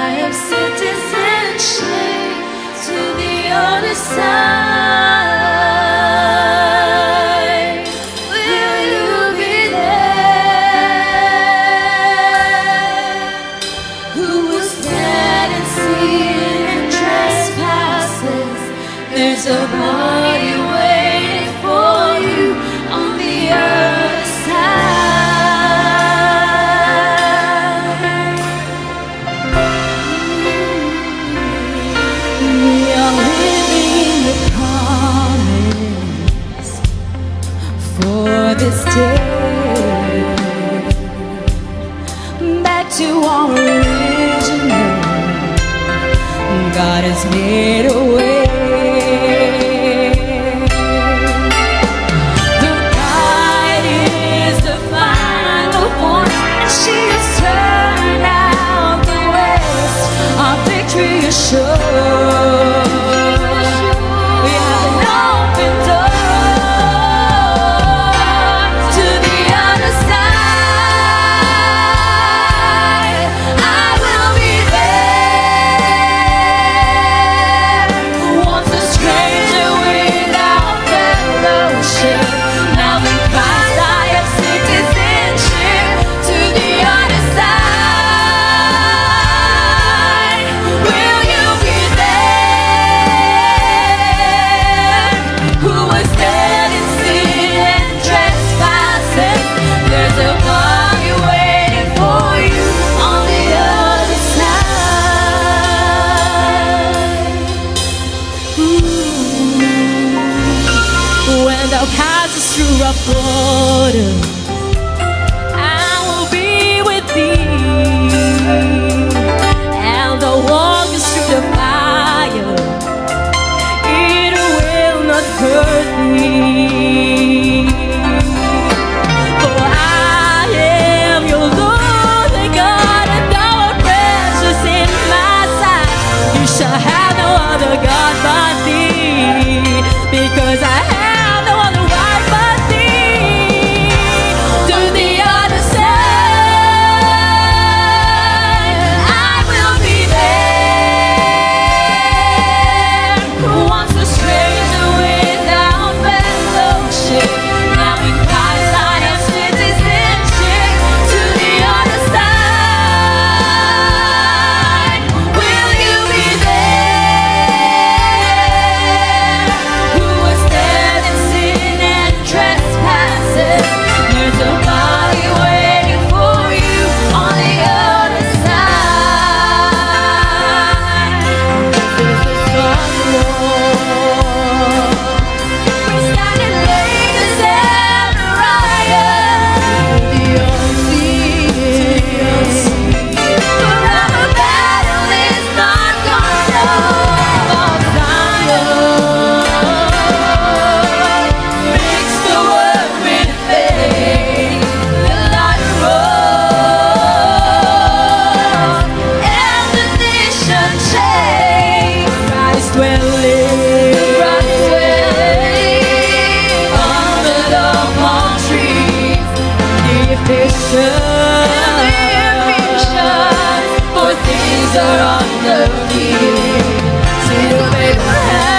of citizenship to the other side. Will you be there? Who was dead and sin and trespasses? There's a party waiting for you on the other side. We are living the promise for this day, back to our original. God has made a way. The bride is the final point, and she has turned out the west. Our victory is sure. We have an open door to the other side. I will be there. Once a stranger without fellowship, now in Christ I have citizenship to the other side. Will you be there? Who was dead in sin and trespasses? There's a party waiting for you on the other side. When thou passest through rough water, I will be with thee. And thou walkest through the fire, it will not hurt thee. For I am your Lord thy God, and thou art precious in my sight. You shall have no other God but thee, because I have no other wife but thee. To the other side, I will be there. Once a stranger without fellowship, now in Christ I have citizenship to the other side. Will you be there? Who was dead in sin and trespasses? There's a body waiting for you on the other side. This is the Son of Lord. We're standing late as Zechariah, the unseen. Forever battle is not gonna of Zion. Mix the word with faith, the light rose, and the nation changed. Christ dwelling under the palm trees. The Ephesians, for things are underneath. Seed of Abraham,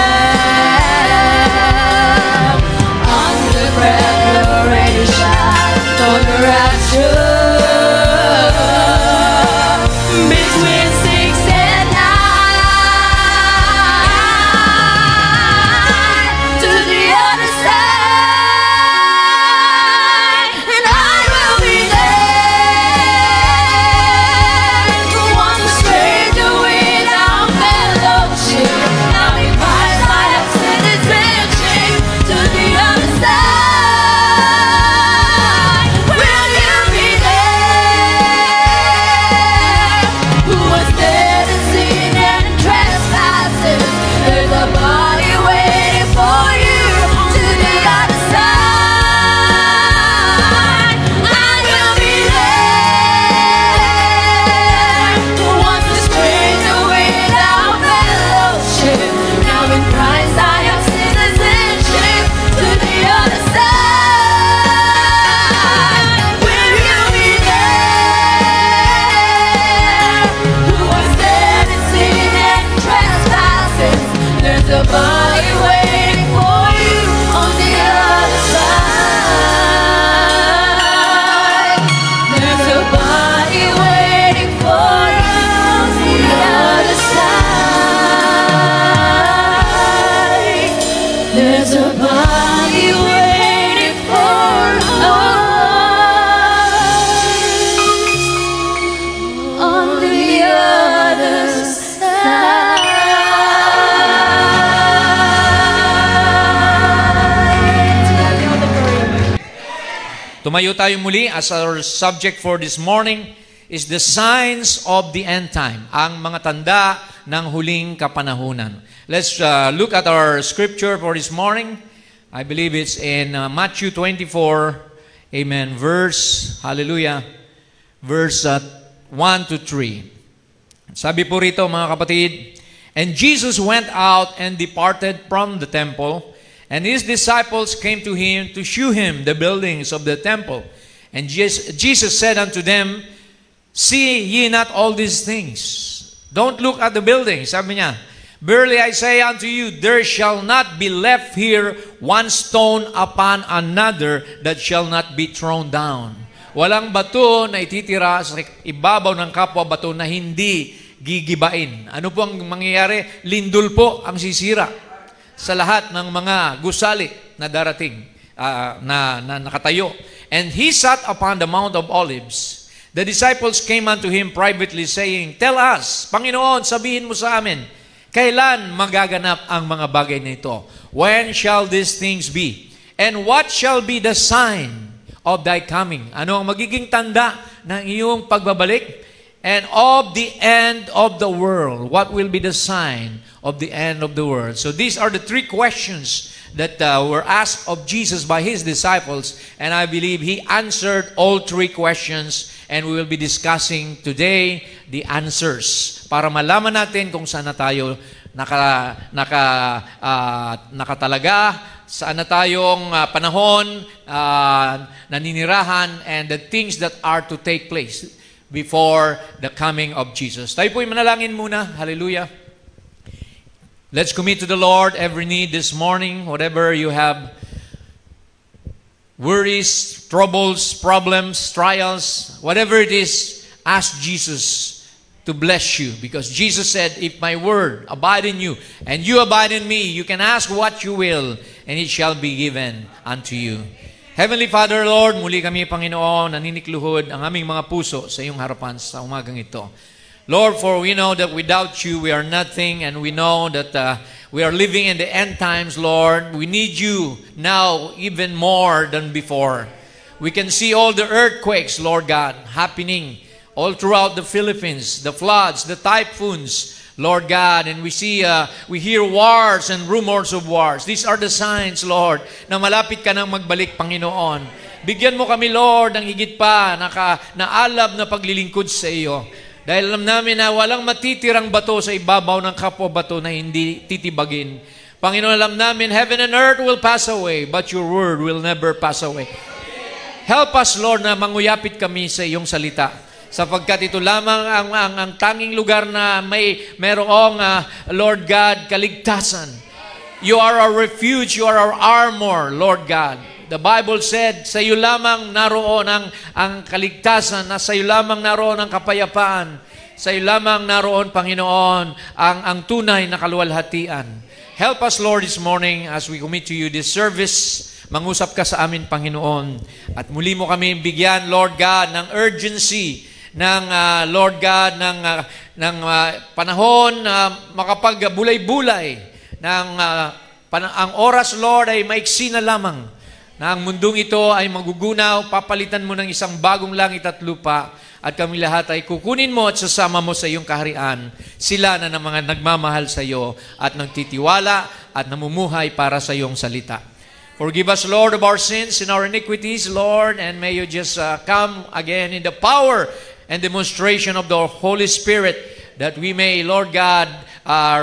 under preparation for the rapture. Between 6 and 9 to the other side, and I will be there. Once a stranger without Tumayo tayo muli as our subject for this morning is the signs of the end time, ang mga tanda ng huling kapanahunan. Let's look at our scripture for this morning. I believe it's in Matthew 24, amen, verse 1 to 3. Sabi po rito mga kapatid, "And Jesus went out and departed from the temple, and his disciples came to him to shew him the buildings of the temple. And Jesus said unto them, See ye not all these things? Don't look at the buildings." Sabi niya, "Verily I say unto you, there shall not be left here one stone upon another that shall not be thrown down." Walang bato na ititira sa ibabaw ng kapwa bato na hindi gigibain. Ano po ang mangyayari? Lindol po ang sisira sa lahat ng mga gusali na darating, na nakatayo. "And he sat upon the Mount of Olives. The disciples came unto him privately, saying, Tell us, Panginoon, sabihin mo sa amin, kailan magaganap ang mga bagay na ito? When shall these things be? And what shall be the sign of thy coming?" Ano ang magiging tanda ng iyong pagbabalik? "And of the end of the world, what will be the sign of the end of the world?" So these are the three questions that were asked of Jesus by his disciples, and I believe he answered all three questions, and we will be discussing today the answers para malaman natin kung saan na tayo nakatalaga, saan na tayong panahon naninirahan, and the things that are to take place before the coming of Jesus. Tayo po'y manalangin muna. Hallelujah. Let's commit to the Lord every need this morning. Whatever you have, worries, troubles, problems, trials, whatever it is, ask Jesus to bless you. Because Jesus said, "If my word abide in you, and you abide in me, you can ask what you will, and it shall be given unto you." Heavenly Father, Lord, muli kami, Panginoon, naninikluhod ang aming mga puso sa iyong harapan sa umagang ito. Lord, for we know that without you, we are nothing, and we know that we are living in the end times, Lord. We need you now even more than before. We can see all the earthquakes, Lord God, happening all throughout the Philippines, the floods, the typhoons, Lord God, and we hear wars and rumors of wars. These are the signs, Lord, na malapit ka nang magbalik, Panginoon. Bigyan mo kami, Lord, ng higit pa naalab na paglilingkod sa iyo. Dahil alam namin na walang matitirang bato sa ibabaw ng kapwa bato na hindi titibagin. Panginoon, alam namin, heaven and earth will pass away, but your word will never pass away. Help us, Lord, na manguyapit kami sa iyong salita. Sapagkat ito lamang ang tanging lugar na mayroong, Lord God, kaligtasan. You are our refuge, you are our armor, Lord God. The Bible said, sa iyo lamang naroon ang kaligtasan, sa iyo lamang naroon ang kapayapaan, sa iyo lamang naroon, Panginoon, ang tunay na kaluwalhatian. Help us, Lord, this morning as we commit to you this service. Mangusap ka sa amin, Panginoon. At muli mo kami bigyan, Lord God, ng urgency, ng Lord God, ng panahon na makapagbulay-bulay, ang oras, Lord, ay maiksi na lamang, na ang mundong ito ay magugunaw, papalitan mo ng isang bagong langit at lupa, at kami lahat ay kukunin mo at sasama mo sa iyong kaharian. Sila na ng mga nagmamahal sa iyo at nagtitiwala at namumuhay para sa iyong salita. Forgive us, Lord, of our sins and our iniquities, Lord, and may you just come again in the power and demonstration of the Holy Spirit, that we may, Lord God,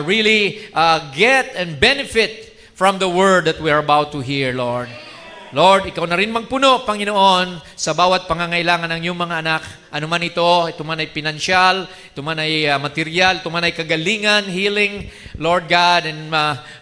really get and benefit from the word that we are about to hear, Lord. Lord, ikaw na rin magpuno, Panginoon, sa bawat pangangailangan ng iyong mga anak. Ano man ito man ay pinansyal, ito man ay material, ito man ay kagalingan, healing, Lord God, and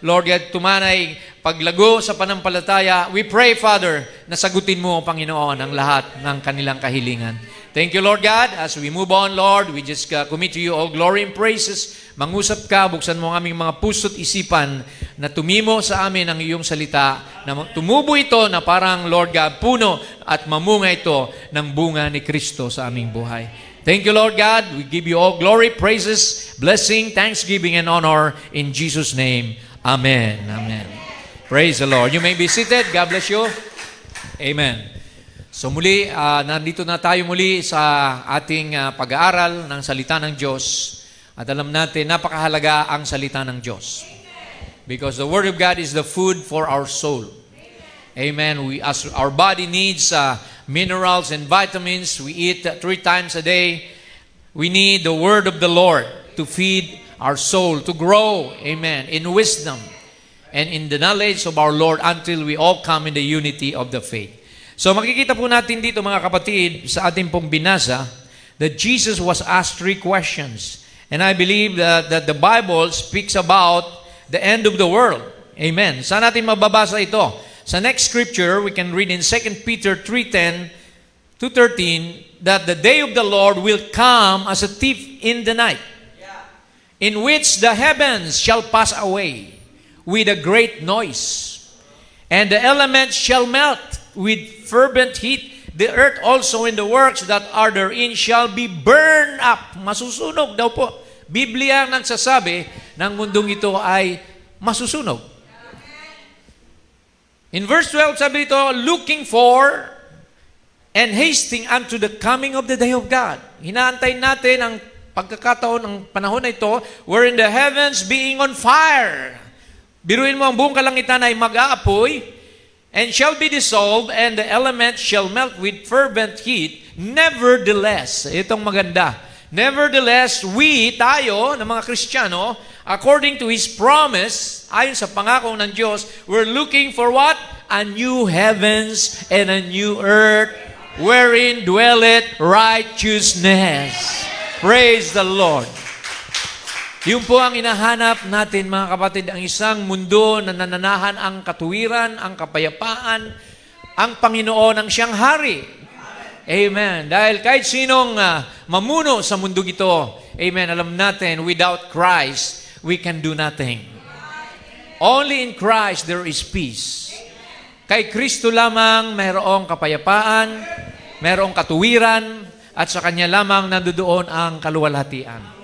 Lord God, ito man ay paglago sa panampalataya. We pray, Father, na sagutin mo, Panginoon, ang lahat ng kanilang kahilingan. Thank you, Lord God. As we move on, Lord, we just commit to you all glory and praises. Mangusap ka, buksan mo ang aming mga puso't isipan na tumimo sa amin ang iyong salita, na tumubo ito na parang, Lord God, puno at mamunga ito ng bunga ni Kristo sa aming buhay. Thank you, Lord God. We give you all glory, praises, blessing, thanksgiving, and honor in Jesus' name. Amen. Amen. Praise the Lord. You may be seated. God bless you. Amen. So muli, nandito na tayo muli sa ating pag-aaral ng salita ng Diyos. At alam natin, napakahalaga ang salita ng Diyos. Because the Word of God is the food for our soul. Amen. As our body needs minerals and vitamins, we eat 3 times a day. We need the Word of the Lord to feed our soul, to grow, amen, in wisdom and in the knowledge of our Lord until we all come in the unity of the faith. So makikita po natin dito mga kapatid sa ating pong binasa that Jesus was asked 3 questions. And I believe that the Bible speaks about the end of the world. Amen. Saan natin mababasa ito? Sa next scripture, we can read in 2 Peter 3:10 to 13 that the day of the Lord will come as a thief in the night, in which the heavens shall pass away with a great noise, and the elements shall melt with fervent heat. The earth also and the works that are therein shall be burned up. Masusunog daw po. Biblia ang nagsasabi ng mundong ito ay masusunog. In verse 12, sabi ito, looking for and hasting unto the coming of the day of God. Hinaantay natin ang pagkakataon ng panahon na ito wherein the heavens being on fire. Biruin mo ang buong kalangitan ay mag-aapoy and shall be dissolved, and the elements shall melt with fervent heat. Nevertheless, itong maganda, nevertheless, tayo, ng mga Kristiyano, according to His promise, ayon sa pangako ng Diyos, we're looking for what? A new heavens and a new earth, wherein dwelleth righteousness. Praise the Lord. Yun po ang inahanap natin mga kapatid, ang isang mundo na nananahan ang katuwiran, ang kapayapaan, ang Panginoon ang siyang hari. Amen. Dahil kahit sinong mamuno sa mundong ito, amen, alam natin, without Christ, we can do nothing. Only in Christ there is peace. Kay Kristo lamang mayroong kapayapaan, mayroong katuwiran, at sa Kanya lamang nandoon ang kaluwalhatian.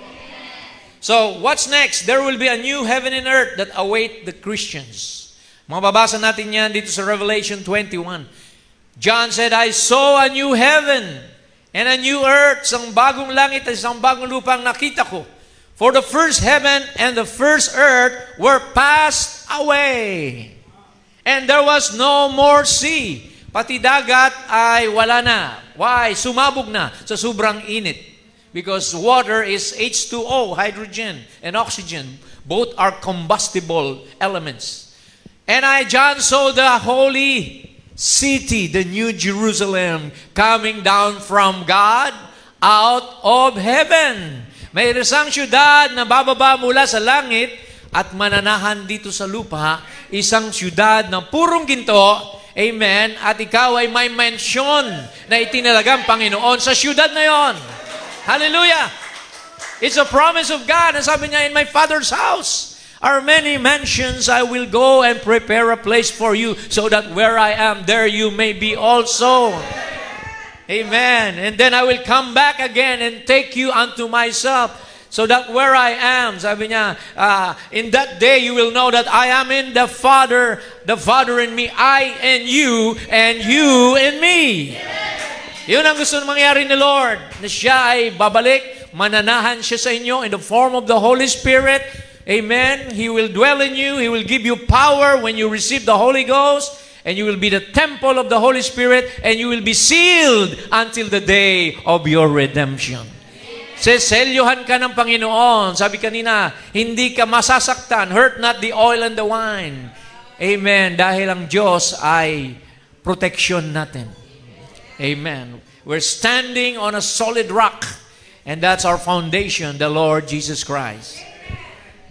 So, what's next? There will be a new heaven and earth that await the Christians. Mababasa natin yan dito sa Revelation 21. John said, I saw a new heaven and a new earth. Isang bagong langit at isang bagong lupa ang nakita ko. For the first heaven and the first earth were passed away. And there was no more sea. Pati dagat ay wala na. Why? Sumabog na sa sobrang init. Because water is H2O, hydrogen, and oxygen. Both are combustible elements. And John, saw the holy city, the New Jerusalem, coming down from God out of heaven. May isang syudad na bababa mula sa langit at mananahan dito sa lupa, isang syudad na purong ginto, amen, at ikaw ay may mention na itinalagang Panginoon sa syudad na yon. Hallelujah! It's a promise of God. And sabi niya, in my Father's house are many mansions. I will go and prepare a place for you so that where I am, there you may be also. Amen. And then I will come back again and take you unto myself so that where I am, sabi niya, in that day you will know that I am in the Father in me, I in you, and you in me. Yun ang gusto mangyari ni Lord, na siya ay babalik, mananahan siya sa inyo in the form of the Holy Spirit. Amen. He will dwell in you. He will give you power when you receive the Holy Ghost, and you will be the temple of the Holy Spirit, and you will be sealed until the day of your redemption. Seselyohan ka ng Panginoon. Sabi kanina, hindi ka masasaktan. Hurt not the oil and the wine. Amen. Dahil ang Diyos ay protection natin. Amen. We're standing on a solid rock, and that's our foundation, the Lord Jesus Christ.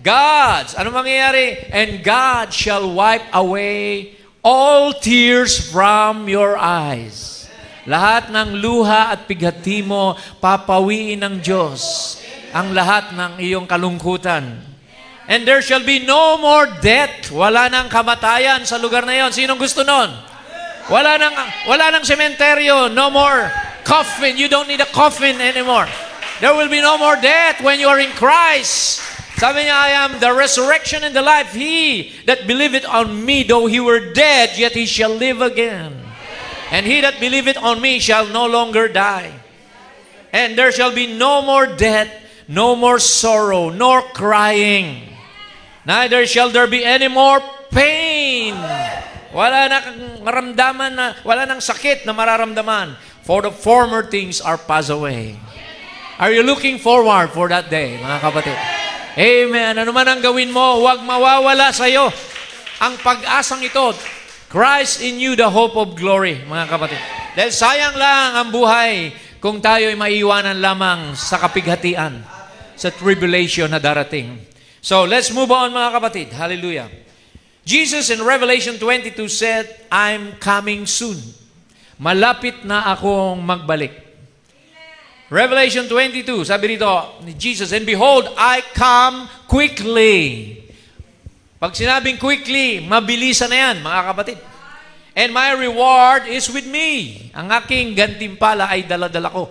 Ano mangyayari? And God shall wipe away all tears from your eyes. Lahat ng luha at pighati mo, papawiin ng Diyos ang lahat ng iyong kalungkutan. And there shall be no more death. Wala nang kamatayan sa lugar na yon. Sinong gusto nun? Wala nang sementeryo. No more coffin. You don't need a coffin anymore. There will be no more death when you are in Christ. Sabi niya, I am the resurrection and the life. He that believeth on me, though he were dead, yet he shall live again. And he that believeth on me shall no longer die. And there shall be no more death, no more sorrow, nor crying. Neither shall there be any more pain. Wala na maramdaman na, wala nang sakit na mararamdaman. For the former things are passed away. Are you looking forward for that day, mga kapatid? Amen. Ano man ang gawin mo, huwag mawawala sa iyo ang pag-asang ito. Christ in you, the hope of glory, mga kapatid. Dahil sayang lang ang buhay kung tayo ay maiiwanan lamang sa kapighatian, sa tribulation na darating. So, let's move on, mga kapatid. Hallelujah. Jesus in Revelation 22 said, I'm coming soon. Malapit na akong magbalik. Revelation 22, sabi rito ni Jesus, and behold, I come quickly. Pag sinabing quickly, mabilisan na yan, mga kapatid. And my reward is with me. Ang aking gantimpala ay dala-dala ko.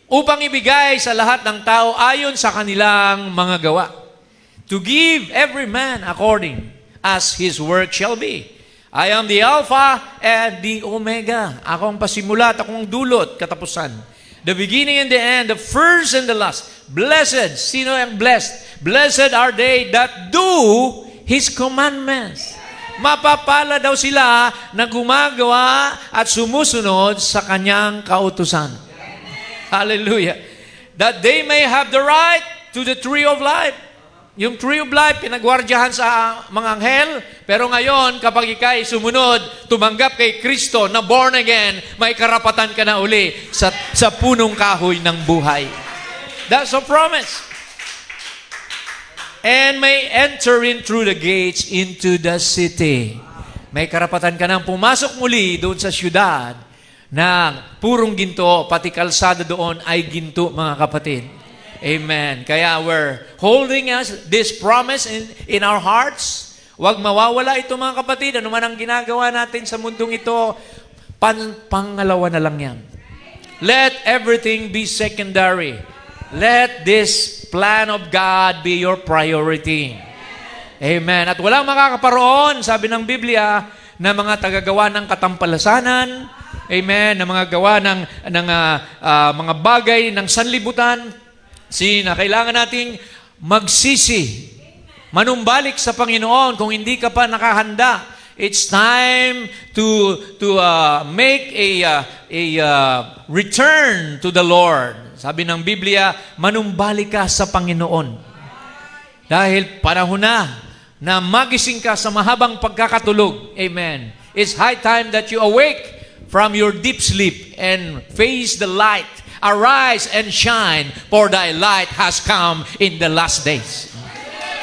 Upang ibigay sa lahat ng tao ayon sa kanilang mga gawa. To give every man according as his work shall be. I am the Alpha and the Omega. Ako ang pasimula at akong dulot, katapusan. The beginning and the end, the first and the last. Blessed, sino ang blessed? Blessed are they that do His commandments. Mapapala daw sila na gumagawa at sumusunod sa kanyang kautusan. Hallelujah. That they may have the right to the tree of life. Yung tree of life, pinagwardyahan sa mga anghel. Pero ngayon, kapag ikay sumunod, tumanggap kay Kristo na born again, may karapatan ka na uli sa punong kahoy ng buhay. That's a promise. And may enter in through the gates into the city. May karapatan ka nang pumasok muli doon sa syudad na purong ginto, pati kalsada doon ay ginto, mga kapatid. Amen. Kaya we're holding us this promise in our hearts. Huwag mawawala ito, mga kapatid. Ano man ang ginagawa natin sa mundong ito, pangalawa na lang yan. Let everything be secondary. Let this plan of God be your priority. Amen. At walang makakaparoon, sabi ng Biblia, na mga tagagawa ng katampalasanan, amen, na mga gawa ng mga bagay ng sanlibutan, na kailangan nating magsisi, manumbalik sa Panginoon kung hindi ka pa nakahanda. It's time to make a return to the Lord. Sabi ng Biblia, manumbalik ka sa Panginoon. Dahil panahon na magising ka sa mahabang pagkakatulog. Amen. It's high time that you awake from your deep sleep and face the light. Arise and shine, for thy light has come in the last days.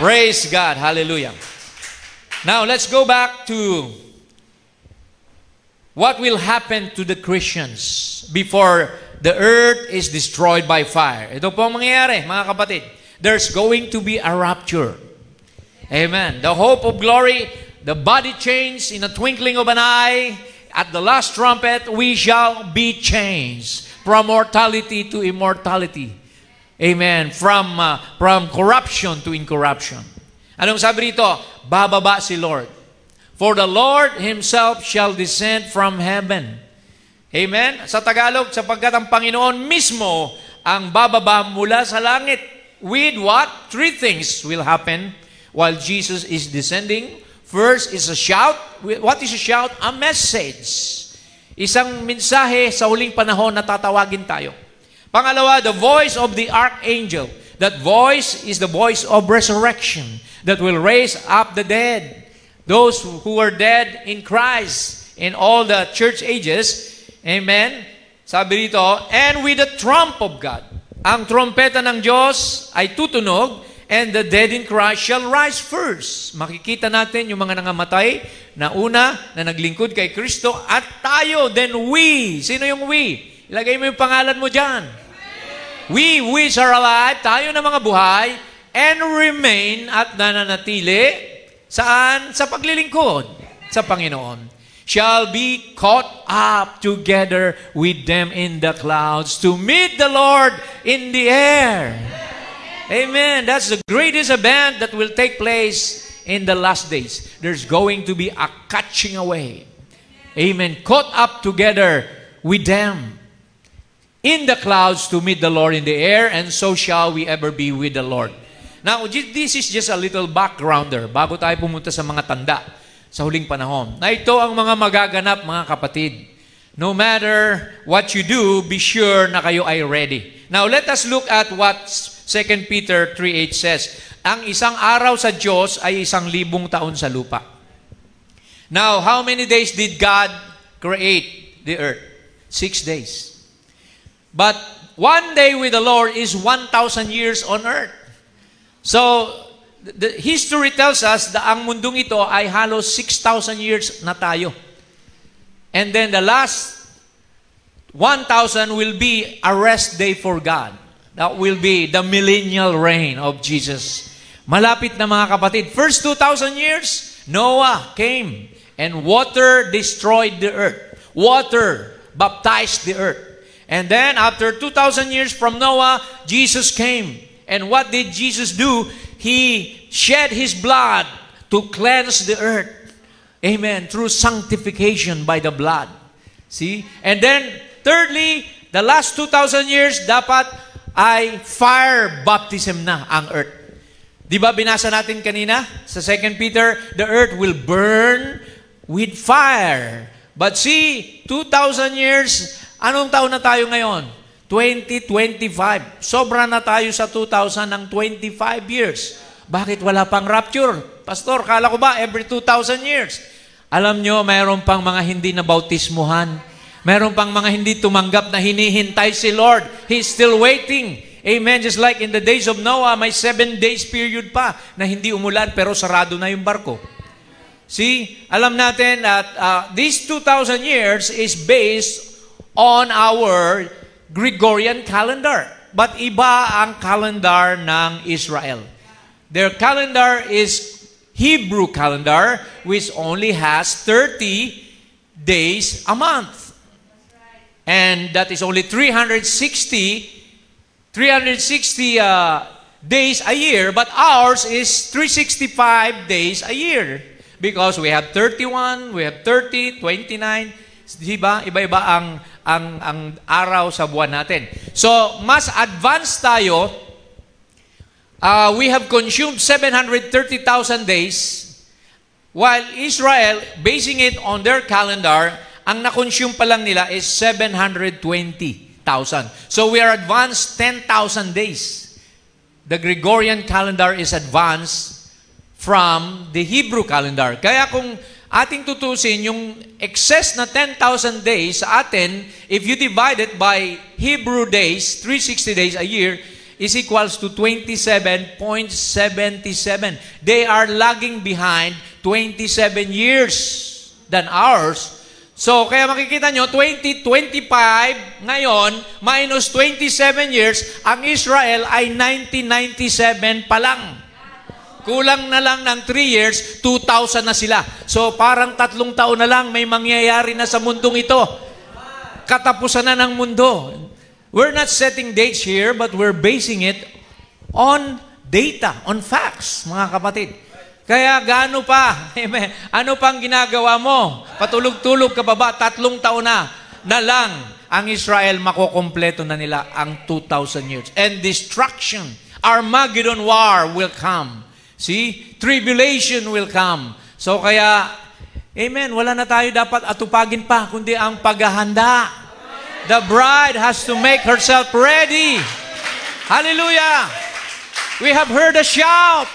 Praise God. Hallelujah. Now, let's go back to what will happen to the Christians before the earth is destroyed by fire. Ito po ang mangyayari, mga kapatid. There's going to be a rapture. Amen. The hope of glory, the body change in a twinkling of an eye. At the last trumpet, we shall be changed from mortality to immortality. Amen. From corruption to incorruption. Anong sabi rito? Bababa si Lord. For the Lord Himself shall descend from heaven. Amen. Sa Tagalog, sapagkat ang Panginoon mismo ang bababa mula sa langit. With what? Three things will happen while Jesus is descending. First is a shout. What is a shout? A message. Isang mensahe sa huling panahon na tatawagin tayo. Pangalawa, the voice of the archangel. That voice is the voice of resurrection that will raise up the dead. Those who are dead in Christ in all the church ages. Amen. Sabi dito, and with the trump of God. Ang trompeta ng Diyos ay tutunog, and the dead in Christ shall rise first. Makikita natin yung mga nangamatay na una na naglingkod kay Kristo at tayo, then we. Sino yung we? Ilagay mo yung pangalan mo dyan. We which are alive, tayo na mga buhay, and remain at nananatili, saan? Sa paglilingkod sa Panginoon. Shall be caught up together with them in the clouds to meet the Lord in the air. Amen. That's the greatest event that will take place in the last days. There's going to be a catching away. Amen. Caught up together with them in the clouds to meet the Lord in the air, and so shall we ever be with the Lord. Now, this is just a little backgrounder bago tayo pumunta sa mga tanda sa huling panahon. Na ito ang mga magaganap, mga kapatid. No matter what you do, be sure na kayo ay ready. Now, let us look at what 2 Peter 3:8 says. Ang isang araw sa Diyos ay 1,000 taon sa lupa. Now, how many days did God create the earth? 6 days. But one day with the Lord is 1,000 years on earth. So, the history tells us na ang mundong ito ay halos 6,000 years na tayo. And then the last 1,000 will be a rest day for God. That will be the millennial reign of Jesus. Malapit na mga kapatid. First 2,000 years, Noah came and water destroyed the earth. Water baptized the earth. And then after 2,000 years from Noah, Jesus came. And what did Jesus do? He shed His blood to cleanse the earth. Amen. Through sanctification by the blood. See? And then, thirdly, the last 2,000 years, dapat ay fire baptism na ang earth. Di ba binasa natin kanina sa 2 Peter, the earth will burn with fire. But see, 2,000 years, anong taon na tayo ngayon? 2025. Sobra na tayo sa 2,000 ng 25 years. Bakit wala pang rapture? Pastor, kala ko ba every 2,000 years? Alam nyo, mayroon pang mga hindi na bautismuhan. Mayroon pang mga hindi tumanggap na hinihintay si Lord. He's still waiting. Amen. Just like in the days of Noah, may 7 days period pa na hindi umulan pero sarado na yung barko. See, alam natin that these 2,000 years is based on our Gregorian calendar. But iba ang calendar ng Israel. Their calendar is Hebrew calendar, which only has 30 days a month. And that is only 360 days a year, but ours is 365 days a year. Because we have 31, we have 30, 29, diba? Iba-iba ang araw sa buwan natin. So, mas advanced tayo. We have consumed 730,000 days, while Israel, basing it on their calendar, ang na-consume pa lang nila is 720,000. So, we are advanced 10,000 days. The Gregorian calendar is advanced from the Hebrew calendar. Kaya kung ating tutusin yung excess na 10,000 days sa atin, if you divide it by Hebrew days, 360 days a year, is equals to 27.77. They are lagging behind 27 years than ours. So, kaya makikita nyo, 2025 ngayon, minus 27 years, ang Israel ay 1997 pa lang. Kulang na lang ng 3 years, 2,000 na sila. So parang 3 taon na lang may mangyayari na sa mundong ito. Katapusan na ng mundo. We're not setting dates here, but we're basing it on data, on facts, mga kapatid. Kaya gaano pa? Amen. Ano pang ginagawa mo? Patulog-tulog ka pa ba? 3 taon na lang ang Israel makukompleto na nila ang 2,000 years. And destruction, Armageddon war will come. See? Tribulation will come. So kaya, amen, wala na tayo dapat atupagin pa, kundi ang paghahanda. The bride has to make herself ready. Hallelujah! We have heard a shout.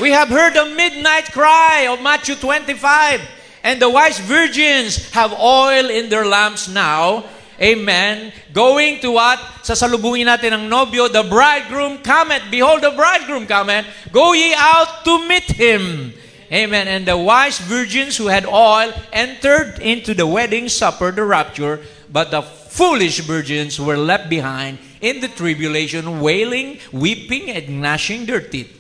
We have heard the midnight cry of Matthew 25. And the wise virgins have oil in their lamps now. Amen. Going to what? Sasalubungin natin ang nobyo. The bridegroom cometh. Behold, the bridegroom cometh. Go ye out to meet him. Amen. And the wise virgins who had oil entered into the wedding supper, the rapture. But the foolish virgins were left behind in the tribulation, wailing, weeping, and gnashing their teeth.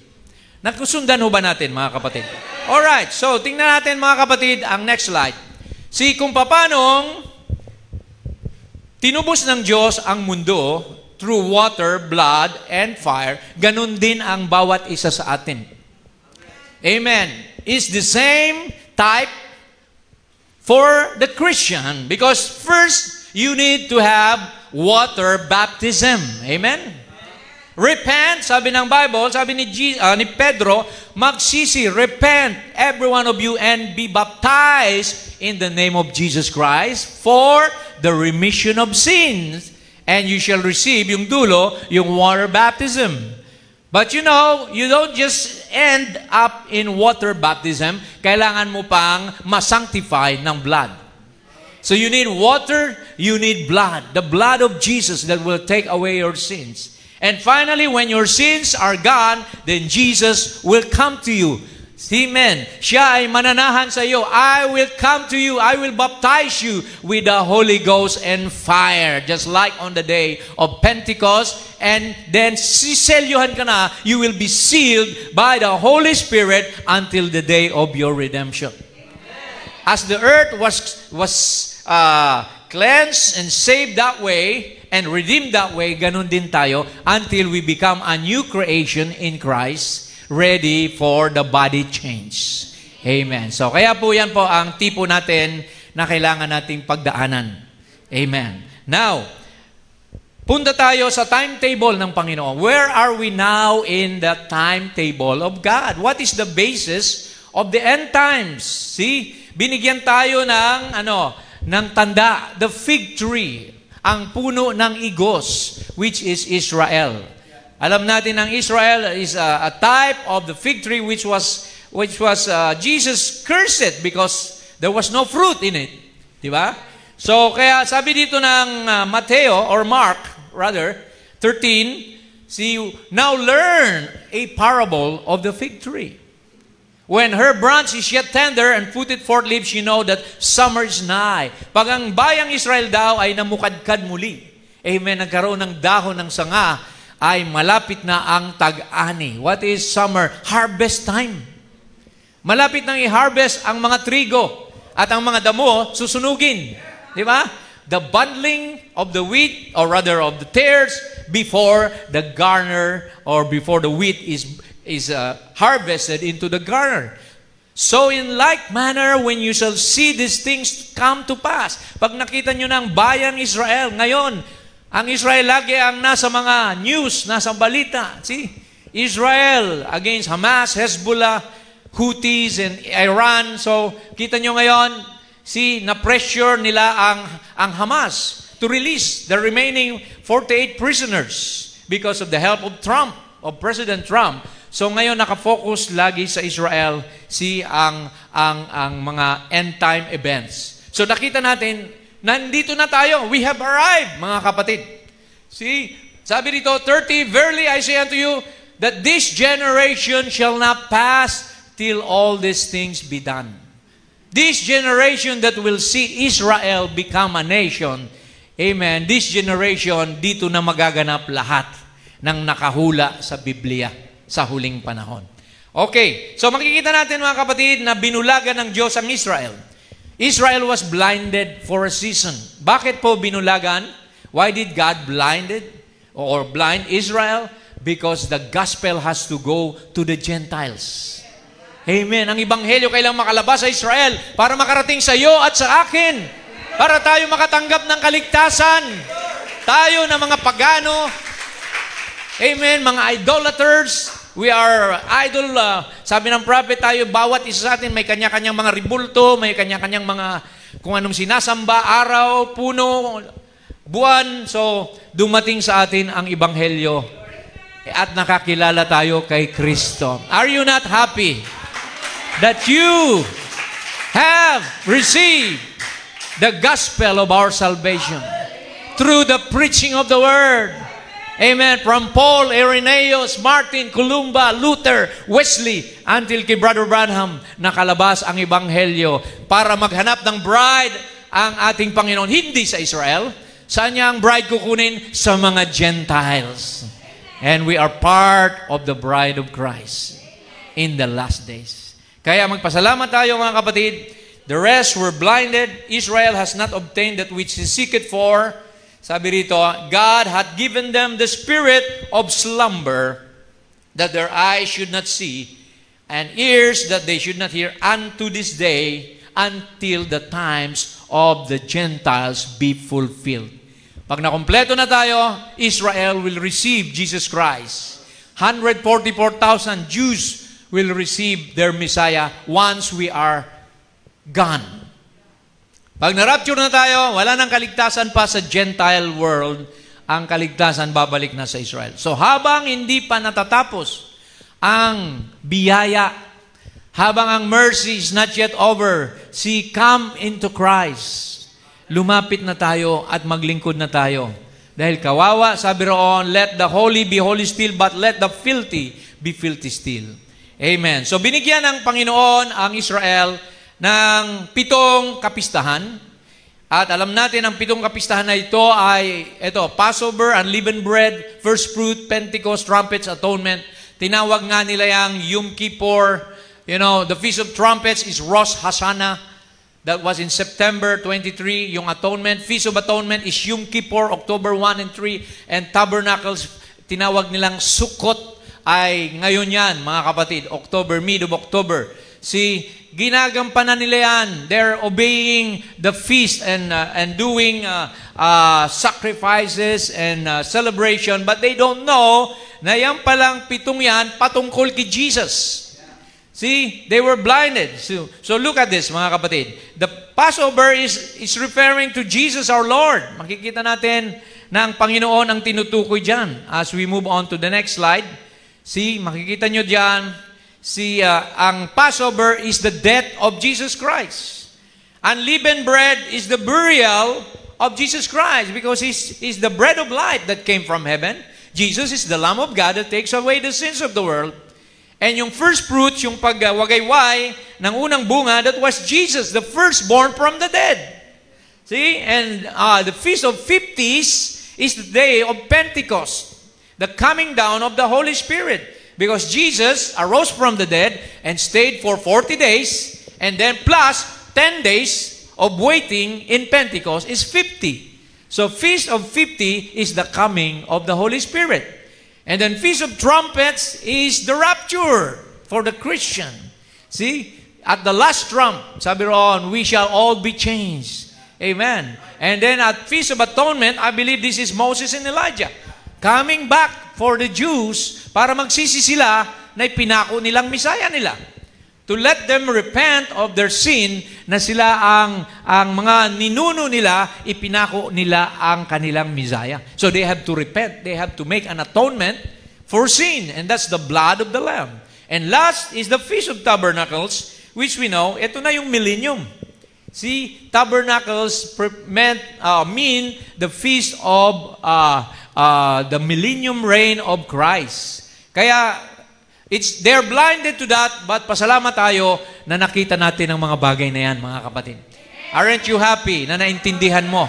Nagkusundan ho ba natin, mga kapatid? Alright. So, tingnan natin, mga kapatid, ang next slide. See kung paanong tinubos ng Diyos ang mundo through water, blood, and fire. Ganun din ang bawat isa sa atin. Amen. It's the same type for the Christian. Because first, you need to have water baptism. Amen? Repent, sabi ng Bible, sabi ni Pedro, magsisi, repent, every one of you, and be baptized in the name of Jesus Christ for the remission of sins. And you shall receive, yung dulo, yung water baptism. But you know, you don't just end up in water baptism, kailangan mo pang masanctify ng blood. So you need water, you need blood. The blood of Jesus that will take away your sins. And finally, when your sins are gone, then Jesus will come to you. Amen. Siya ay mananahan sa iyo. I will come to you. I will baptize you with the Holy Ghost and fire. Just like on the day of Pentecost. And then, siselyuhan ka na, you will be sealed by the Holy Spirit until the day of your redemption. As the earth was cleansed and saved that way, and redeemed that way, ganun din tayo until we become a new creation in Christ, ready for the body change. Amen. So, kaya po yan po ang tipo natin na kailangan nating pagdaanan. Amen. Now, punta tayo sa timetable ng Panginoon. Where are we now in the timetable of God? What is the basis of the end times? See, binigyan tayo ng tanda, the fig tree, ang puno ng igos, which is Israel. Alam natin ang Israel is a type of the fig tree which was Jesus cursed it because there was no fruit in it. Di ba? So, kaya sabi dito ng Mateo, or Mark, rather, 13, see, now learn a parable of the fig tree. When her branch is yet tender and puteth forth leaves, you know that summer is nigh. Pag ang bayang Israel daw ay namukadkad muli, amen, nagkaroon ng dahon ng sanga, ay malapit na ang tag-ani. What is summer? Harvest time. Malapit nang i-harvest ang mga trigo at ang mga damo susunugin. Di ba? The bundling of the wheat, or rather of the tares, before the garner, or before the wheat is harvested into the garner. So in like manner, when you shall see these things come to pass, pag nakita nyo ng bayang Israel, ngayon, ang Israel lagi ang nasa mga news, nasa balita. See? Israel against Hamas, Hezbollah, Houthis, and Iran. So, kita nyo ngayon, see, na-pressure nila ang Hamas to release the remaining 48 prisoners because of the help of Trump, of President Trump. So ngayon nakafocus lagi sa Israel ang mga end time events. So nakita natin, nandito na tayo. We have arrived, mga kapatid. See, sabi dito 30, verily I say unto you that this generation shall not pass till all these things be done. This generation that will see Israel become a nation, amen, this generation, dito na magaganap lahat ng nakahula sa Biblia sa huling panahon. Okay, so makikita natin mga kapatid na binulagan ng Diyos ang Israel. Israel was blinded for a season. Bakit po binulagan? Why did God blind Israel? Because the gospel has to go to the Gentiles. Amen. Ang Ebanghelyo kailangang makalabas sa Israel para makarating sa iyo at sa akin. Para tayo makatanggap ng kaligtasan. Tayo na mga pagano. Amen. Mga idolaters. We are idol. Sabi ng prophet tayo, bawat isa sa atin may kanya-kanyang mga ribulto, may kanya-kanyang mga kung anong sinasamba, araw, puno, buwan. So, dumating sa atin ang Ebanghelyo at nakakilala tayo kay Kristo. Are you not happy that you have received the gospel of our salvation through the preaching of the Word? Amen. From Paul, Irenaeus, Martin, Columba, Luther, Wesley, until kay Brother Branham, nakalabas ang Ebanghelyo para maghanap ng bride ang ating Panginoon. Hindi sa Israel. Saan niya ang bride kukunin? Sa mga Gentiles. And we are part of the bride of Christ in the last days. Kaya magpasalamat tayo mga kapatid. The rest were blinded. Israel has not obtained that which he seeketh for. Sabi rito, God hath given them the spirit of slumber, that their eyes should not see, and ears that they should not hear, unto this day, until the times of the Gentiles be fulfilled. Pag nakompleto na tayo, Israel will receive Jesus Christ. 144,000 Jews will receive their Messiah once we are gone. Pag na-rapture na tayo, wala nang kaligtasan pa sa Gentile world. Ang kaligtasan babalik na sa Israel. So habang hindi pa natatapos ang biyaya, habang ang mercy is not yet over, see, come into Christ. Lumapit na tayo at maglingkod na tayo. Dahil kawawa, sabi roon, let the holy be holy still, but let the filthy be filthy still. Amen. So binigyan ng Panginoon ang Israel ng 7 kapistahan. At alam natin, ang 7 kapistahan na ito ay, Passover, unleavened bread, first fruit, Pentecost, trumpets, atonement. Tinawag nga nila yung Yom Kippur. The Feast of Trumpets is Rosh Hashanah. That was in September 23. Yung atonement, Feast of Atonement is Yom Kippur, October 1 and 3. And Tabernacles, tinawag nilang Sukkot, ay ngayon yan, mga kapatid, mid of October. Ginagampanan nila yan. They're obeying the feast and doing sacrifices and celebration, but they don't know na yan palang 7 yan patungkol kay Jesus. See, they were blinded. So look at this, mga kapatid. The Passover is referring to Jesus our Lord. Makikita natin na ang Panginoon ang tinutukoy dyan. As we move on to the next slide, see, makikita nyo dyan, ang Passover is the death of Jesus Christ. Unleavened bread is the burial of Jesus Christ because He's the bread of life that came from heaven. Jesus is the Lamb of God that takes away the sins of the world. And yung first fruits, yung pagwagayway ng unang bunga, that was Jesus, the firstborn from the dead. See? And the Feast of Fifties is the day of Pentecost, the coming down of the Holy Spirit. Because Jesus arose from the dead and stayed for 40 days, and then plus 10 days of waiting in Pentecost is 50. So Feast of 50 is the coming of the Holy Spirit. And then Feast of Trumpets is the rapture for the Christian. See? At the last trump, sabi roon, we shall all be changed. Amen. And then at Feast of Atonement, I believe this is Moses and Elijah coming back for the Jews para magsisi sila na ipinako nilang Messiah nila. To let them repent of their sin na sila ang mga ninuno nila, ipinako nila ang kanilang Messiah. So they have to repent. They have to make an atonement for sin. And that's the blood of the Lamb. And last is the Feast of Tabernacles, which we know, ito na yung millennium. See, tabernacles mean the feast of the millennium reign of Christ. Kaya, they're blinded to that, but pasalamat tayo na nakita natin ang mga bagay na yan, mga kapatid. Aren't you happy na naintindihan mo?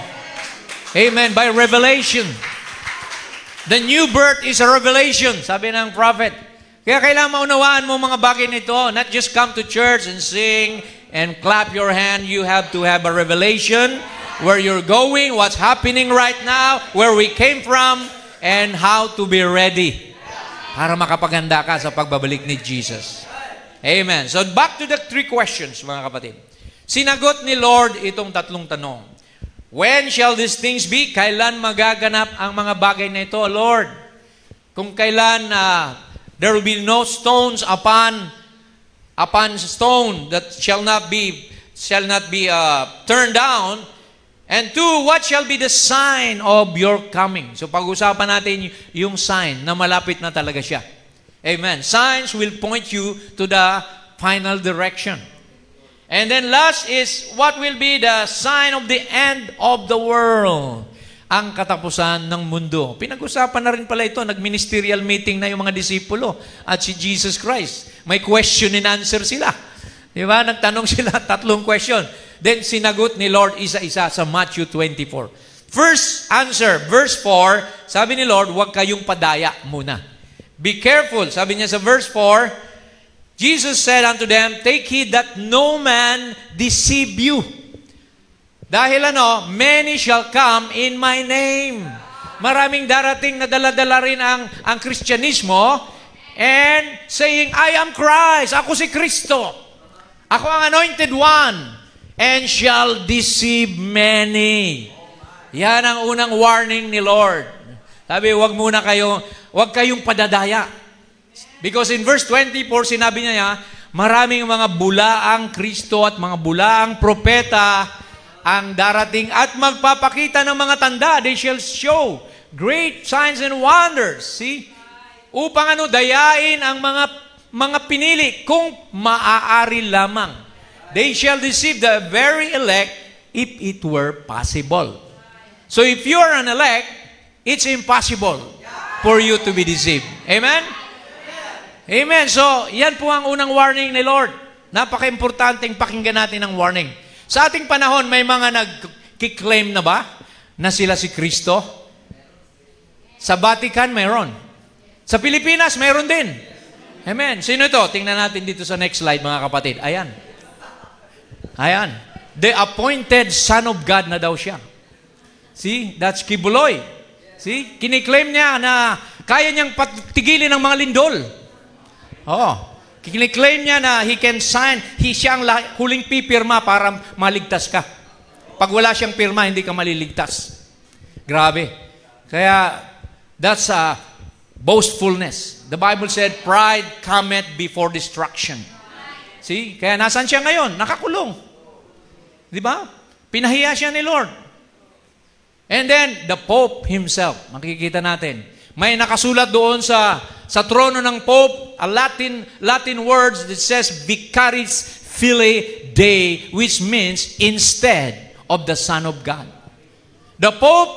Amen. By revelation. The new birth is a revelation, sabi ng prophet. Kaya kailangan maunawaan mo mga bagay nito, not just come to church and sing and clap your hand. You have to have a revelation where you're going, what's happening right now, where we came from, and how to be ready para makapaganda ka sa pagbabalik ni Jesus. Amen. So back to the 3 questions, mga kapatid. Sinagot ni Lord itong 3 tanong. When shall these things be? Kailan magaganap ang mga bagay na ito, Lord? Kung kailan there will be no stones upon stone that shall not be turned down. And 2, what shall be the sign of your coming? So pag-usapan natin yung sign na malapit na talaga siya. Amen. Signs will point you to the final direction. And then last is, what will be the sign of the end of the world? Ang katapusan ng mundo. Pinag-usapan na rin pala ito. Nag-ministerial meeting na yung mga disipulo at si Jesus Christ. May question and answer sila. Di ba? Nagtanong sila 3 question. Then sinagot ni Lord isa-isa sa Matthew 24. First answer, verse 4, sabi ni Lord, huwag kayong padaya muna. Be careful. Sabi niya sa verse 4, Jesus said unto them, take heed that no man deceive you. Dahil many shall come in my name. Maraming darating na dala-dala rin ang Kristyanismo and saying, I am Christ. Ako si Kristo. Ako ang anointed one. and shall deceive many. Yan ang unang warning ni Lord. Sabi, wag kayong padadaya. Because in verse 24, sinabi niya, maraming mga bulaang Kristo at mga bulaang propeta ang darating at magpapakita ng mga tanda. They shall show great signs and wonders. See? Upang dayain ang mga pinili kung maaari lamang. They shall deceive the very elect if it were possible. So if you are an elect, it's impossible for you to be deceived. Amen? Amen. So, yan po ang unang warning ni Lord. Napaka-importanting pakinggan natin ang warning. Sa ating panahon, may mga nag-claim na ba na sila si Kristo? Sa Vatican, mayroon. Sa Pilipinas, mayroon din. Amen. Sino ito? Tingnan natin dito sa next slide, mga kapatid. Ayan. Ayan. The appointed Son of God na daw siya. See? That's Kibuloy. See? Kiniklaim niya na kaya niyang patigilin ang mga lindol. Kiniklaim niya na he can sign, siya ang huling pipirma para maligtas ka. Pag wala siyang pirma, hindi ka maliligtas. Grabe. Kaya, that's boastfulness. The Bible said, pride cometh before destruction. See? Kaya nasan siya ngayon? Nakakulong. Di ba? Pinahiya siya ni Lord. And then, the Pope himself, makikita natin, may nakasulat doon sa trono ng Pope, a Latin words that says, Vicaris Filii Dei, which means instead of the Son of God. The Pope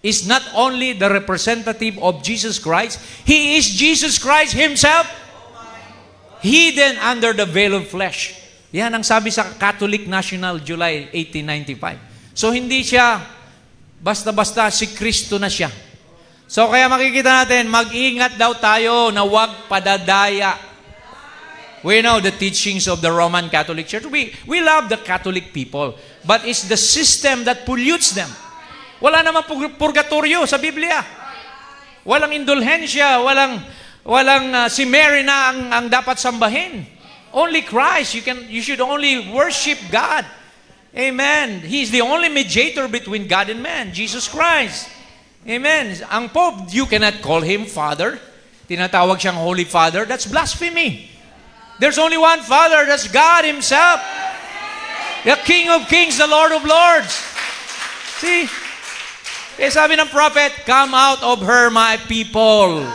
is not only the representative of Jesus Christ, he is Jesus Christ himself, hidden under the veil of flesh. Yan ang sabi sa Catholic National, July 1895. So hindi siya basta-basta, si Kristo na siya. So kaya makikita natin, mag-ingat daw tayo na huwag padadaya. We know the teachings of the Roman Catholic Church. We love the Catholic people, but it's the system that pollutes them. Wala namang purgatorio sa Biblia. Walang indulhensya, walang si Mary na ang dapat sambahin. Only Christ. You should only worship God. Amen. He's the only mediator between God and man, Jesus Christ. Amen. Ang Pope, you cannot call him Father. Tinatawag siyang Holy Father. That's blasphemy. There's only one Father. That's God himself. The King of Kings, the Lord of Lords. See? Kaya sabi ng prophet, come out of her, my people.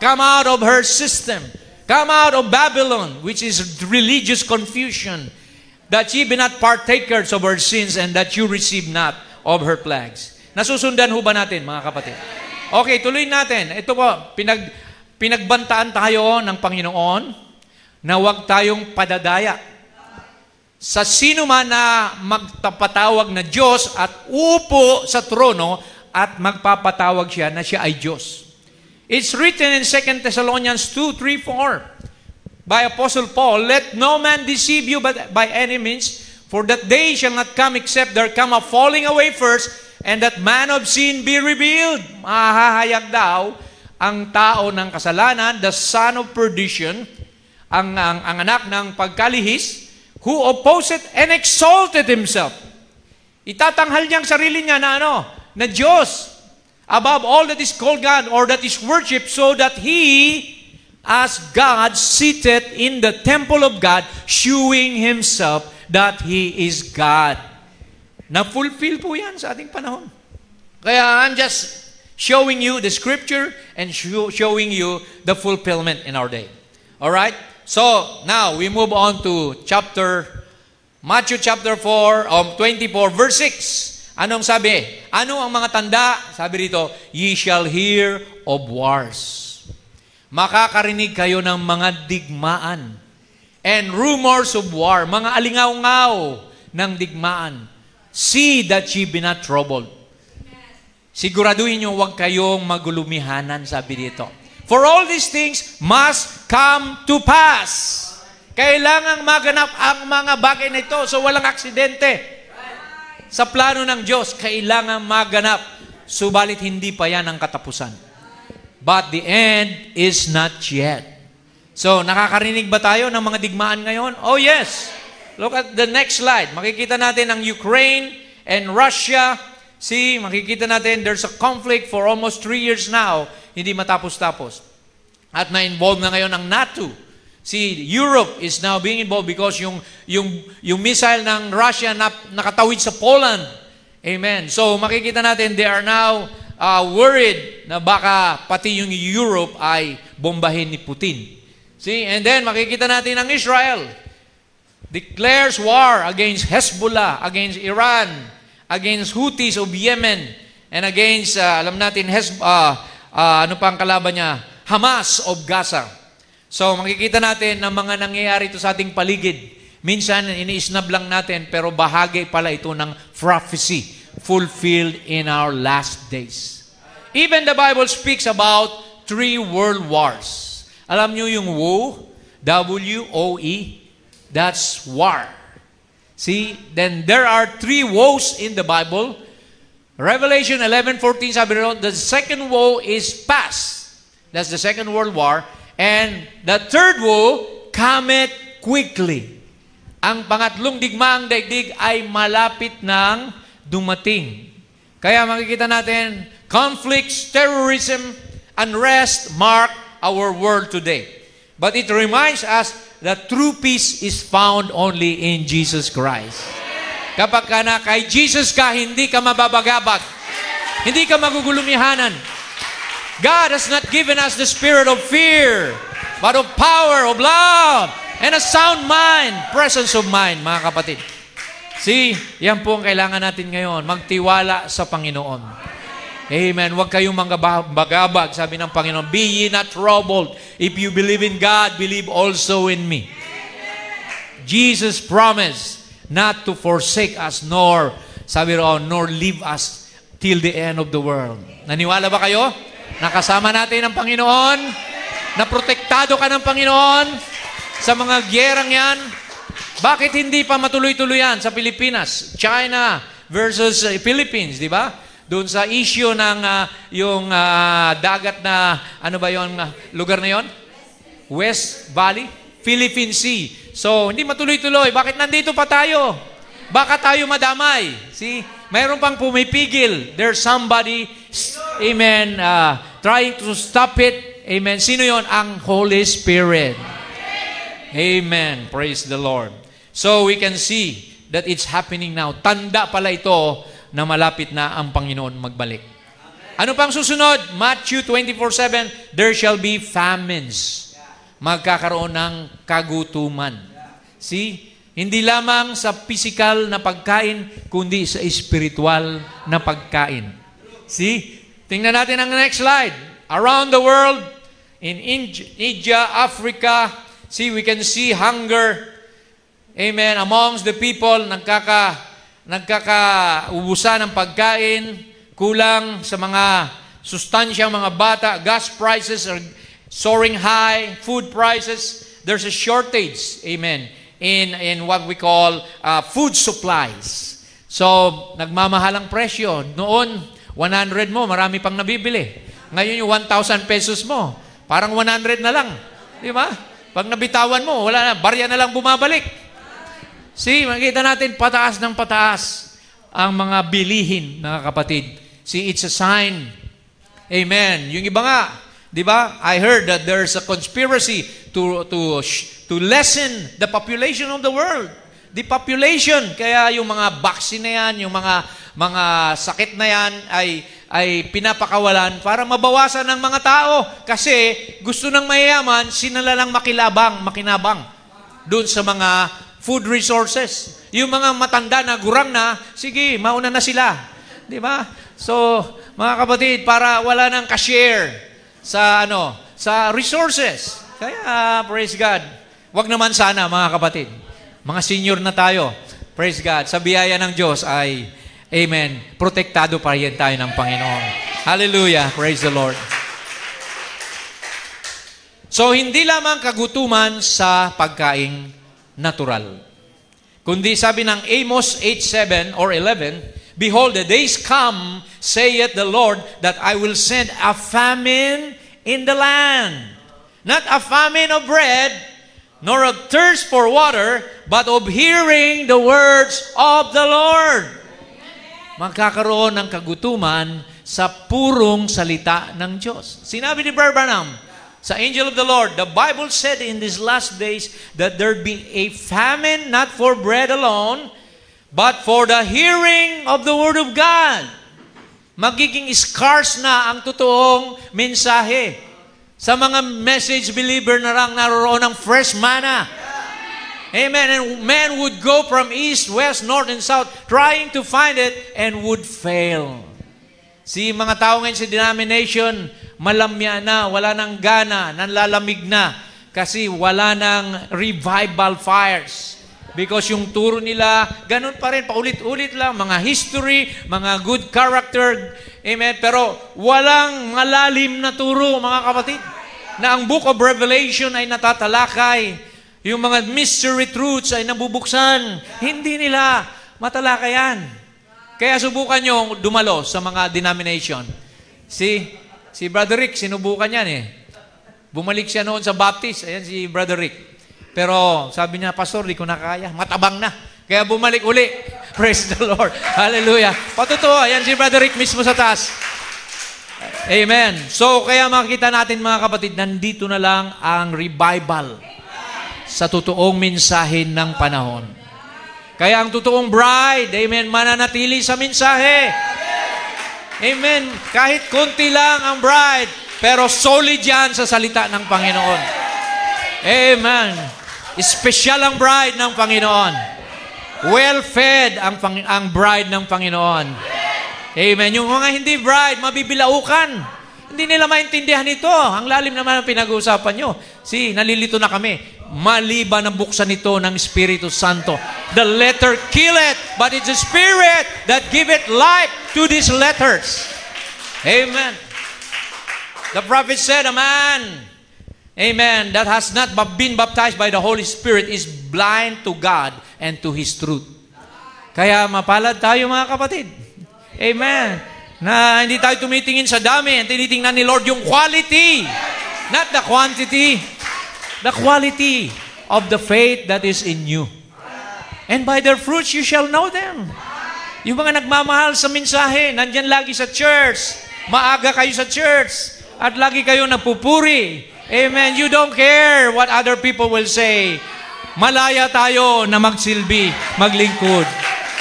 Come out of her system. Come out of Babylon, which is religious confusion, that ye be not partakers of her sins and that you receive not of her plagues. Nasusundan ho ba natin, mga kapatid? Okay, tuloy natin. Ito po, pinagbantaan tayo ng Panginoon na huwag tayong padadaya sa sino man na magpapatawag na Diyos at upo sa trono at magpapatawag siya na siya ay Diyos. It's written in 2 Thessalonians 2:3-4 by Apostle Paul, let no man deceive you by any means, for that day shall not come except there come a falling away first, and that man of sin be revealed. Mahahayag daw ang tao ng kasalanan, the son of perdition, ang anak ng pagkalihis, who opposed and exalted himself. Itatanghal niyang sarili niya na Diyos, above all that is called God or that is worshipped, so that he, as God, seated in the temple of God, shewing himself that he is God. Na-fulfill po yan sa ating panahon. Kaya I'm just showing you the scripture and showing you the fulfillment in our day. Alright? So, now, we move on to Matthew chapter 4, 24, verse 6. Anong sabi? Ano ang mga tanda? Sabi rito, ye shall hear of wars. Makakarinig kayo ng mga digmaan and rumors of war, mga alingaw-ngaw ng digmaan. See that ye be not troubled. Siguraduhin nyo huwag kayong magulumihanan, sabi dito. For all these things must come to pass. Kailangang maganap ang mga bagay na ito. So walang aksidente. Sa plano ng Diyos, kailangang maganap. Subalit hindi pa yan ang katapusan. But the end is not yet. So nakakarinig ba tayo ng mga digmaan ngayon? Oh yes. Look at the next slide. Makikita natin ang Ukraine and Russia. See, makikita natin there's a conflict for almost 3 years now. Hindi matapos-tapos. At na-involve na ngayon ang NATO. See, Europe is now being involved because yung missile ng Russia nakatawid sa Poland. Amen. So makikita natin they are now worried na baka pati yung Europe ay bombahin ni Putin. See, and then makikita natin ang Israel declares war against Hezbollah, against Iran, against Houthis of Yemen, and against, alam natin, ano pang kalaban niya? Hamas of Gaza. So, makikita natin na mga nangyayari ito sa ating paligid. Minsan, iniisnab lang natin, pero bahagi pala ito ng prophecy fulfilled in our last days. Even the Bible speaks about 3 world wars. Alam nyo yung woe, W-O-E, that's war. See, then there are 3 woes in the Bible. Revelation 11:14 sabi ron, the second woe is past. That's the Second World War. And the third woe cometh quickly. Ang pangatlong digmaang daigdig ay malapit nang dumating. Kaya makikita natin, conflicts, terrorism, unrest mark our world today. But it reminds us that true peace is found only in Jesus Christ. Kapag ka na kay Jesus ka, hindi ka mababagabag. Hindi ka magugulumihanan. God has not given us the spirit of fear, but of power, of love, and a sound mind, presence of mind, mga kapatid. See, yan po ang kailangan natin ngayon, magtiwala sa Panginoon. Amen. Huwag kayong magabag, sabi ng Panginoon. Be ye not troubled. If you believe in God, believe also in me. Jesus promised not to forsake us, nor, sabi roon, nor leave us till the end of the world. Naniwala ba kayo? Nakasama natin ang Panginoon? Naprotektado ka ng Panginoon sa mga gyerang yan? Bakit hindi pa matuloy-tuloy yan sa Pilipinas? China versus Philippines, di ba? Doon sa issue ng yung dagat na, ano ba yung lugar na yon? West Valley? Philippine Sea. So, hindi matuloy-tuloy. Bakit nandito pa tayo? Baka tayo madamay. See? Mayroon pang pumipigil. There's somebody, amen, trying to stop it. Amen. Sino yon? Ang Holy Spirit. Amen. Praise the Lord. So, we can see that it's happening now. Tanda pala ito na malapit na ang Panginoon magbalik. Ano pang susunod? Matthew 24:7, there shall be famines. Magkakaroon ng kagutuman. See? Hindi lamang sa physical na pagkain, kundi sa spiritual na pagkain. See? Tingnan natin ang next slide. Around the world, in India, Africa, see, we can see hunger. Amen. Amongst the people, nagkakaubusan ng pagkain, kulang sa mga sustansyang mga bata, gas prices are soaring high, food prices, there's a shortage, amen, in what we call food supplies. So, nagmamahal ang presyo. Noon, 100 mo, marami pang nabibili. Ngayon yung 1,000 pesos mo, parang 100 na lang. Di ba? Pag nabitawan mo, wala na, barya na lang bumabalik. See, makikita natin pataas ng pataas ang mga bilihin, mga kapatid. See, it's a sign. Amen. Yung iba nga, di ba? I heard that there's a conspiracy to lessen the population of the world. The population. Kaya yung mga vaccine na yan, yung mga sakit na yan ay pinapakawalan para mabawasan ng mga tao. Kasi gusto ng mayayaman, sinala lang makinabang doon sa mga food resources. Yung mga matanda na gurang na, sige, mauna na sila. Di ba? So, mga kapatid, para wala nang ka-share sa resources. Kaya, praise God. Wag naman sana, mga kapatid. Mga senior na tayo. Praise God. Sa biyaya ng Diyos ay, amen, protektado pa rin tayo ng Panginoon. Hallelujah. Praise the Lord. So, hindi lamang kagutuman sa pagkaing natural. Kundi sabi ng Amos 8:7 or 11, behold, the days come, saith the Lord, that I will send a famine in the land. Not a famine of bread, nor of thirst for water, but of hearing the words of the Lord. Magkakaroon ng kagutuman sa purong salita ng Diyos. Sinabi ni Brother Branham, sa angel of the Lord, the Bible said in these last days that there'd be a famine not for bread alone, but for the hearing of the Word of God. Magiging scarce na ang totoong mensahe. Sa mga message believer na lang naroon ng fresh manna. Amen. And men would go from east, west, north, and south trying to find it and would fail. Si mga tao ngayon sa denomination, malamya na, wala nang gana, nanlalamig na kasi wala nang revival fires. Because yung turo nila, ganun pa rin, paulit-ulit lang, mga history, mga good character, amen, pero walang malalim na turo, mga kapatid, na ang Book of Revelation ay natatalakay, yung mga mystery truths ay nabubuksan, hindi nila matalakayan. Kaya subukan nyo dumalo sa mga denomination. Si Brother Rick, sinubukan yan eh. Bumalik siya noon sa Baptist, ayan si Brother Rick. Pero sabi niya, Pastor, di ko na kaya. Matabang na. Kaya bumalik uli. Praise the Lord. Hallelujah. Patotoo, ayan si Brother Rick mismo sa taas. Amen. So, kaya makikita natin mga kapatid, nandito na lang ang revival sa totoong mensahe ng panahon. Kaya ang totoong bride, amen, mananatili sa mensahe. Amen. Kahit konti lang ang bride, pero solid yan sa salita ng Panginoon. Amen. Espesyal ang bride ng Panginoon. Well-fed ang bride ng Panginoon. Amen. Yung mga hindi bride, mabibilaukan. Hindi nila maintindihan ito. Ang lalim naman ang pinag-uusapan nyo. Nalilito na kami. Maliban ang buksan ito ng Espiritu Santo. The letter kill it, but it's the Spirit that give it life to these letters. Amen. The prophet said, a man, amen, that has not been baptized by the Holy Spirit is blind to God and to His truth. Kaya mapalad tayo mga kapatid. Amen. Na hindi tayo tumitingin sa dami, ang tinitingnan ni Lord yung quality, not the quantity. The quality of the faith that is in you. And by their fruits you shall know them. Yung mga nagmamahal sa mensahe, nandyan lagi sa church, maaga kayo sa church, at lagi kayo nagpupuri. Amen. You don't care what other people will say. Malaya tayo na magsilbi, maglingkod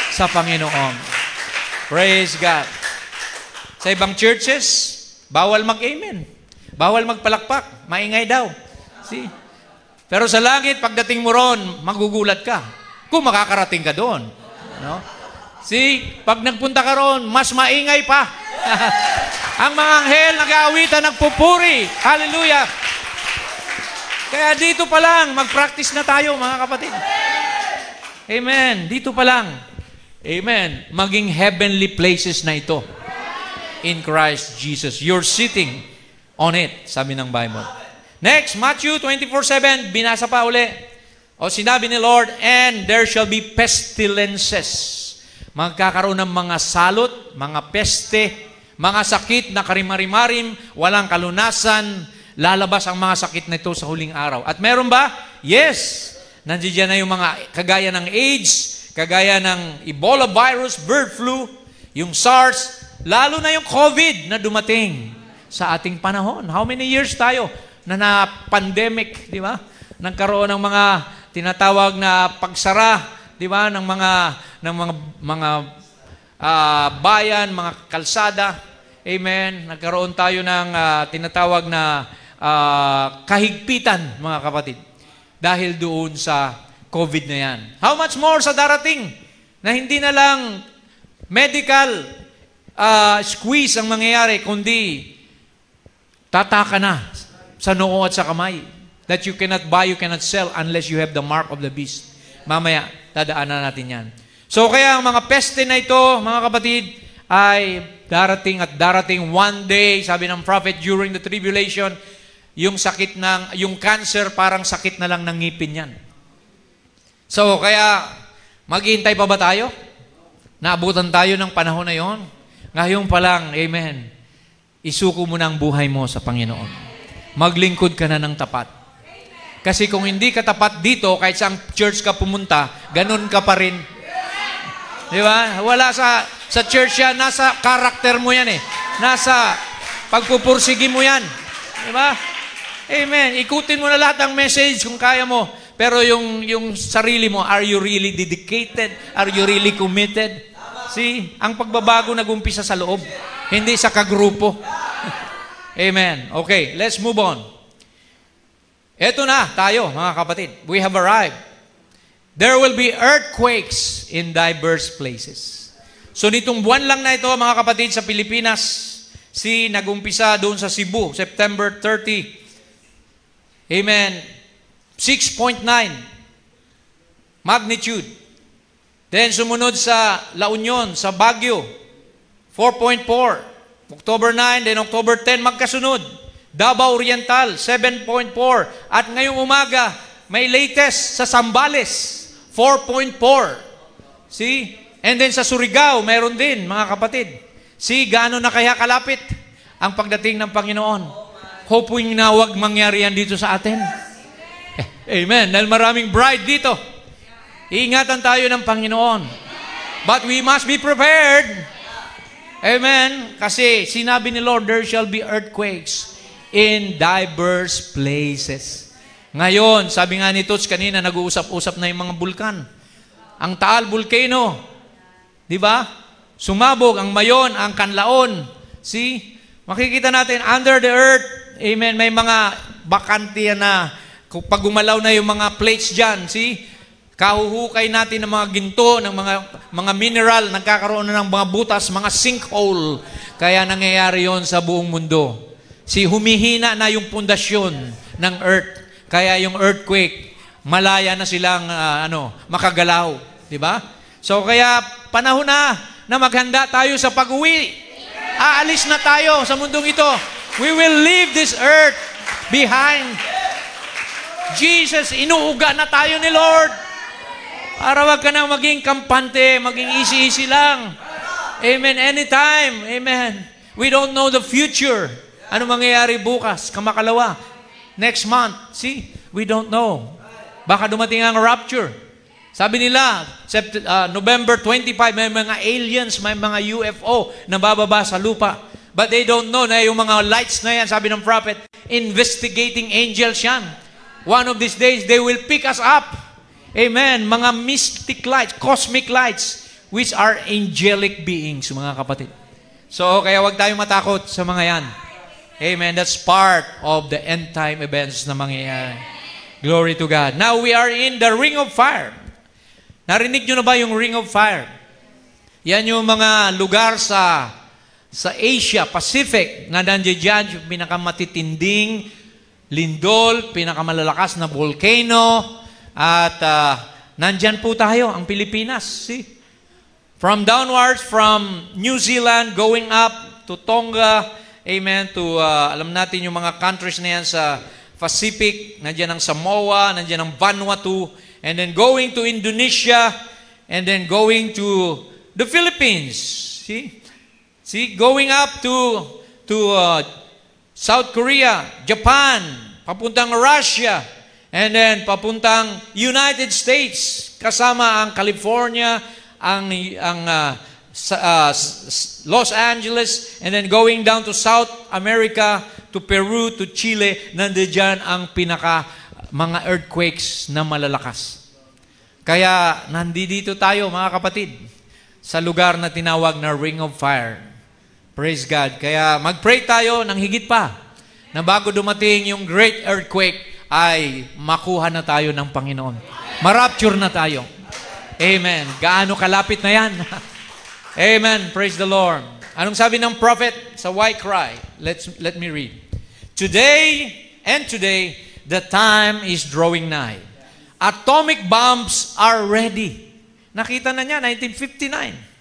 sa Panginoon. Praise God. Sa ibang churches, bawal mag-amen. Bawal magpalakpak. Maingay daw. Pero sa langit, pagdating mo ron, magugulat ka. Kung makakarating ka doon. No? Pag nagpunta ka ron, mas maingay pa. Ang mga anghel, nag-aawitan, nagpupuri. Hallelujah. Kaya dito pa lang, mag-practice na tayo, mga kapatid. Amen. Dito pa lang. Amen. Maging heavenly places na ito. In Christ Jesus. You're sitting on it, sabi ng Bible. Next, Matthew 24:7, binasa pa uli. Sinabi ni Lord, and there shall be pestilences. Magkakaroon ng mga salot, mga peste, mga sakit na karimarimarim, walang kalunasan, lalabas ang mga sakit na ito sa huling araw. At meron ba? Yes. Nandiyan na yung mga kagaya ng AIDS, kagaya ng Ebola virus, bird flu, yung SARS, lalo na yung COVID na dumating sa ating panahon. How many years tayo na pandemic, di ba? Nagkaroon ng mga tinatawag na pagsara, di ba? Ng mga bayan, mga kalsada. Amen. Nagkaroon tayo ng tinatawag na kahigpitan, mga kapatid. Dahil doon sa COVID na yan. How much more sa darating na hindi na lang medical squeeze ang mangyayari, kundi tataka na sa noo at sa kamay. That you cannot buy, you cannot sell unless you have the mark of the beast. Mamaya, dadaanan natin yan. So kaya ang mga peste na ito, mga kapatid, ay darating at darating one day, sabi ng prophet, during the tribulation, yung cancer, parang sakit na lang ng ngipin yan. So kaya, maghihintay pa ba tayo? Naabutan tayo ng panahon na yon? Ngayon pa lang, amen, isuko mo na ang buhay mo sa Panginoon. Maglingkod ka na ng tapat. Kasi kung hindi ka tapat dito, kahit saan church ka pumunta, ganun ka pa rin. Di ba? Wala sa church yan, nasa karakter mo yan eh. Nasa pagpupursigi mo yan. Di ba? Amen. Ikutin mo na lahat ng message kung kaya mo. Pero yung sarili mo, are you really dedicated? Are you really committed? See? Ang pagbabago nag-umpisa sa loob, hindi sa kagrupo. Amen. Okay, let's move on. Eto na tayo, mga kapatid. We have arrived. There will be earthquakes in diverse places. So nitong buwan lang na ito, mga kapatid, sa Pilipinas, nag-umpisa doon sa Cebu, September 30. Amen. 6.9 magnitude. Then sumunod sa La Union, sa Baguio, 4.4. October 9, then October 10, magkasunod. Davao Oriental, 7.4. At ngayong umaga, may latest sa Zambales, 4.4. See? And then sa Surigao, meron din, mga kapatid. See, gaano na kaya kalapit ang pagdating ng Panginoon? Hoping na wag mangyari yan dito sa atin. Amen. Dahil maraming bride dito. Iingatan tayo ng Panginoon. But we must be prepared. Amen. Kasi sinabi ni Lord, there shall be earthquakes in diverse places. Ngayon, sabi nga ni Tots kanina, nag-uusap-usap na yung mga bulkan. Ang Taal Volcano, di ba? Sumabog ang Mayon, ang Kanlaon. See? Makikita natin, under the earth, amen, may mga bakante na, pag gumalaw na yung mga plates dyan, see? Kahuhukay natin ng mga ginto, ng mga mineral, nagkakaroon na ng mga butas, mga sinkhole. Kaya nangyayari yon sa buong mundo. Humihina na yung pundasyon ng earth. Kaya yung earthquake, malaya na silang makagalaw. Diba? So kaya panahon na maghanda tayo sa pag-uwi. Aalis na tayo sa mundong ito. We will leave this earth behind. Jesus, inuuga na tayo ni Lord. Para wag ka na maging kampante, maging easy-easy lang. Amen. Anytime. Amen. We don't know the future. Ano mangyayari bukas, kamakalawa, next month? See, we don't know. Baka dumating ang rapture. Sabi nila, November 25, may mga aliens, may mga UFO na bababa sa lupa. But they don't know na yung mga lights na yan, sabi ng prophet, investigating angels yan. One of these days, they will pick us up. Amen. Mga mystic lights, cosmic lights, which are angelic beings, mga kapatid. So, kaya wag tayong matakot sa mga yan. Amen. That's part of the end time events na mangyayari. Glory to God. Now we are in the ring of fire. Narinig nyo na ba yung ring of fire? Yan yung mga lugar sa Asia, Pacific, na nandiyan yung pinakamatitinding lindol, pinakamalalakas na volcano, at nandyan po tayo, ang Pilipinas. See? From downwards, from New Zealand, going up to Tonga, amen, to, alam natin yung mga countries na yan sa Pacific, nandiyan ang Samoa, nandiyan ang Vanuatu, and then going to Indonesia, and then going to the Philippines. See, going up to South Korea, Japan, papuntang Russia, and then papuntang United States, kasama ang California, ang Los Angeles, and then going down to South America, to Peru, to Chile, nandiyan ang mga earthquakes na malalakas. Kaya nandito tayo, mga kapatid, sa lugar na tinawag na Ring of Fire. Praise God. Kaya mag-pray tayo ng higit pa, na bago dumating yung great earthquake, ay makuha na tayo ng Panginoon. Ma-rapture na tayo. Amen. Gaano kalapit na yan? Amen. Praise the Lord. Anong sabi ng prophet sa White Cry? Let me read. Today, the time is drawing nigh. Atomic bombs are ready. Nakita na niya, 1959.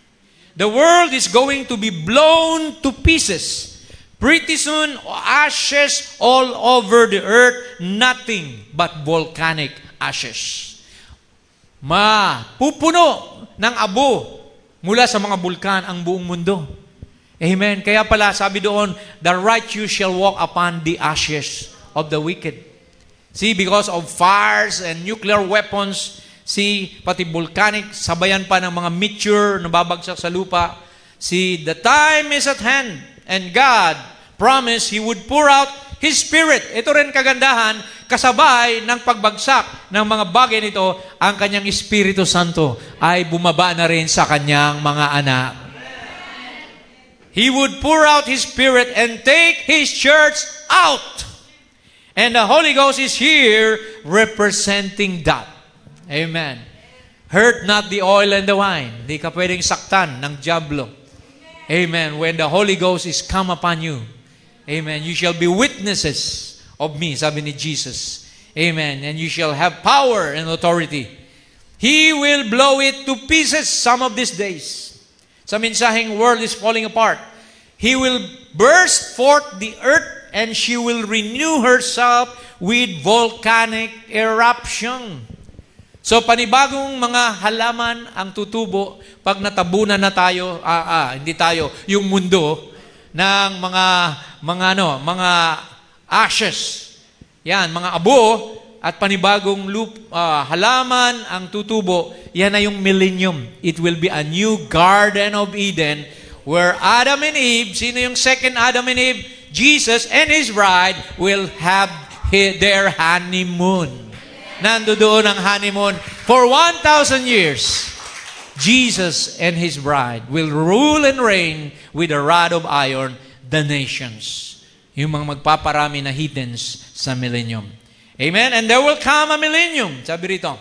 The world is going to be blown to pieces. Pretty soon, ashes all over the earth, nothing but volcanic ashes. Mapupuno ng abo mula sa mga bulkan ang buong mundo. Amen. Kaya pala, sabi doon, the righteous shall walk upon the ashes of the wicked. See, because of fires and nuclear weapons, see, pati volcanic, sabayan pa ng mga meteor na babagsak sa lupa. See, the time is at hand, and God promised He would pour out His Spirit. Ito rin kagandahan, kasabay ng pagbagsak ng mga bagay nito, ang kanyang Espiritu Santo ay bumaba na rin sa kanyang mga anak. He would pour out His Spirit and take His church out. And the Holy Ghost is here representing that. Amen. Hurt not the oil and the wine. Di ka pwedeng saktan ng diablo. Amen. When the Holy Ghost is come upon you, amen, you shall be witnesses of me, sabi ni Jesus. Amen. And you shall have power and authority. He will blow it to pieces some of these days. Sa mensaheng world is falling apart. He will burst forth the earth and she will renew herself with volcanic eruption. So panibagong mga halaman ang tutubo pag natabunan na tayo, hindi tayo, yung mundo ng mga ashes. Yan, mga abo at panibagong halaman ang tutubo. Yan na yung millennium. It will be a new Garden of Eden where Adam and Eve, sino yung second Adam and Eve? Jesus and His bride will have their honeymoon. Nandoon ang honeymoon for 1,000 years. Jesus and His bride will rule and reign with a rod of iron the nations. Yung mga magpaparami na heathens sa millennium. Amen? And there will come a millennium. Sabi rito,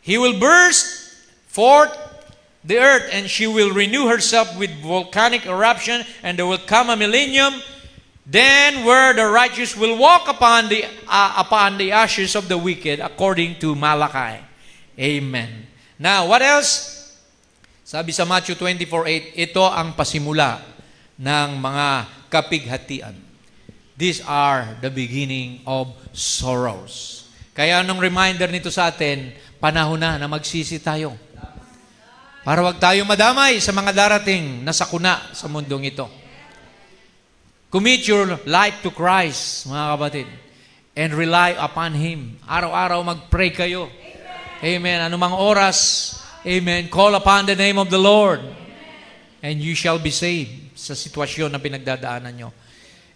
He will burst forth the earth and she will renew herself with volcanic eruption, and there will come a millennium then where the righteous will walk upon the ashes of the wicked, according to Malachi. Amen. Now, what else? Sabi sa Matthew 24:8, ito ang pasimula ng mga kapighatian. These are the beginning of sorrows. Kaya anong reminder nito sa atin, panahon na magsisi tayo. Para wag tayo madamay sa mga darating na sakuna sa mundong ito. Commit your life to Christ, mga kapatid, and rely upon Him. Araw-araw mag-pray kayo. Amen. Anumang oras, amen, call upon the name of the Lord, and you shall be saved sa sitwasyon na pinagdadaanan nyo.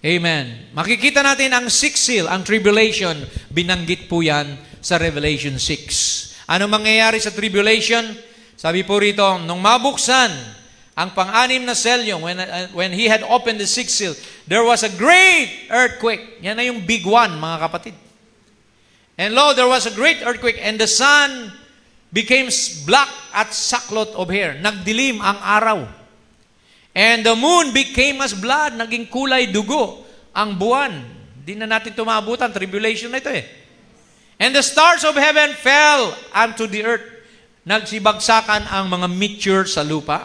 Amen. Makikita natin ang sixth seal, ang tribulation. Binanggit po yan sa Revelation 6. Ano mangyayari sa tribulation? Sabi po rito, nung mabuksan ang pang-anim na selyo, when He had opened the sixth seal, there was a great earthquake. Yan na yung big one, mga kapatid. And lo, there was a great earthquake, and the sun became black at sackcloth of hair. Nagdilim ang araw. And the moon became as blood. Naging kulay dugo ang buwan. Hindi na natin tumabutan. Tribulation na ito eh. And the stars of heaven fell unto the earth. Nagsibagsakan ang mga meteor sa lupa.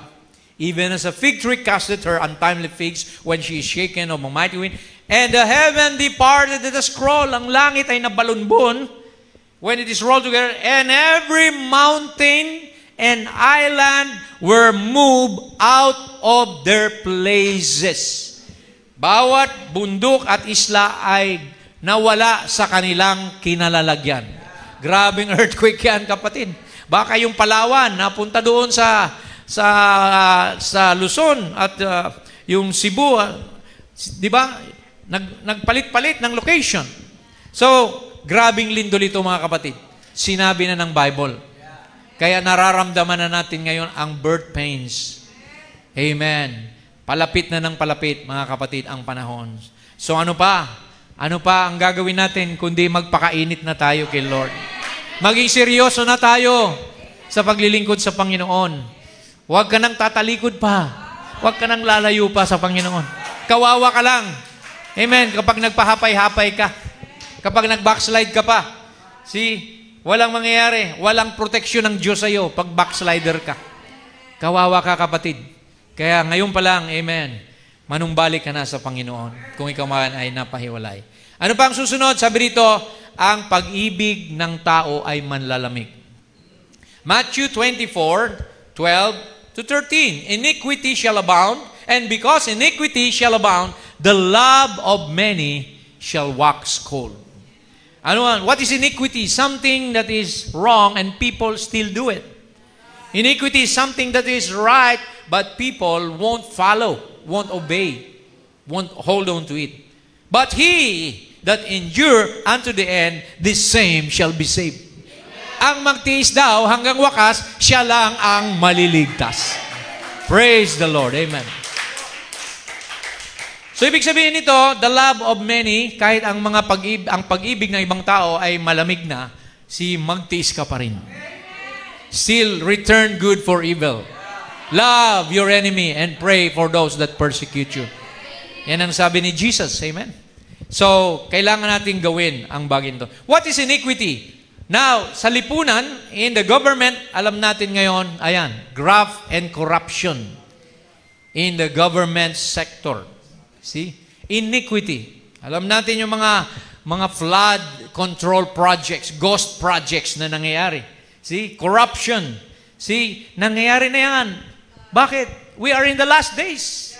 Even as a fig tree casteth her untimely figs when she is shaken of a mighty wind. And the heaven departed at the scroll. Ang langit ay nabalunbon when it is rolled together. And every mountain and island were moved out of their places. Bawat bundok at isla ay nawala sa kanilang kinalalagyan. Grabing earthquake yan, kapatid. Baka yung Palawan napunta doon sa Luzon at yung Cebu, di ba? Nagpalit-palit ng location. So, grabing lindol ito, mga kapatid. Sinabi na ng Bible. Kaya nararamdaman na natin ngayon ang birth pains. Amen. Palapit na ng palapit, mga kapatid, ang panahon. So ano pa? Ano pa ang gagawin natin kundi magpakainit na tayo kay Lord? Maging seryoso na tayo sa paglilingkod sa Panginoon. Huwag ka nang tatalikod pa. Huwag ka nang lalayo pa sa Panginoon. Kawawa ka lang. Amen. Kapag nagpahapay-hapay ka. Kapag nag-backslide ka pa. Walang mangyayari. Walang proteksyon ng Diyos sa'yo pag backslider ka. Kawawa ka, kapatid. Kaya ngayon pa lang, amen, manumbalik ka na sa Panginoon kung ikaw man ay napahiwalay. Ano pa ang susunod? Sabi rito, ang pag-ibig ng tao ay manlalamig. Matthew 24:12-13. Iniquity shall abound, and because iniquity shall abound, the love of many shall wax cold. Ano yan? What is iniquity? Something that is wrong and people still do it. Iniquity is something that is right, but people won't follow, won't obey, won't hold on to it. But he that endure unto the end, the same shall be saved. Ang magtiis daw hanggang wakas, siya lang ang maliligtas. Praise the Lord. Amen. So, ibig sabihin nito, the love of many, kahit ang pag-ibig ng ibang tao ay malamig na, magtiis ka pa rin. Still, return good for evil. Love your enemy and pray for those that persecute you. Yan ang sabi ni Jesus. Amen? So, kailangan natin gawin ang bagay nito. What is iniquity? Now, sa lipunan, in the government, alam natin ngayon, ayan, graft and corruption in the government sector. See? Iniquity. Alam natin yung mga flood control projects, ghost projects na nangyayari. See? Corruption. See? Nangyayari na yan. Bakit? We are in the last days.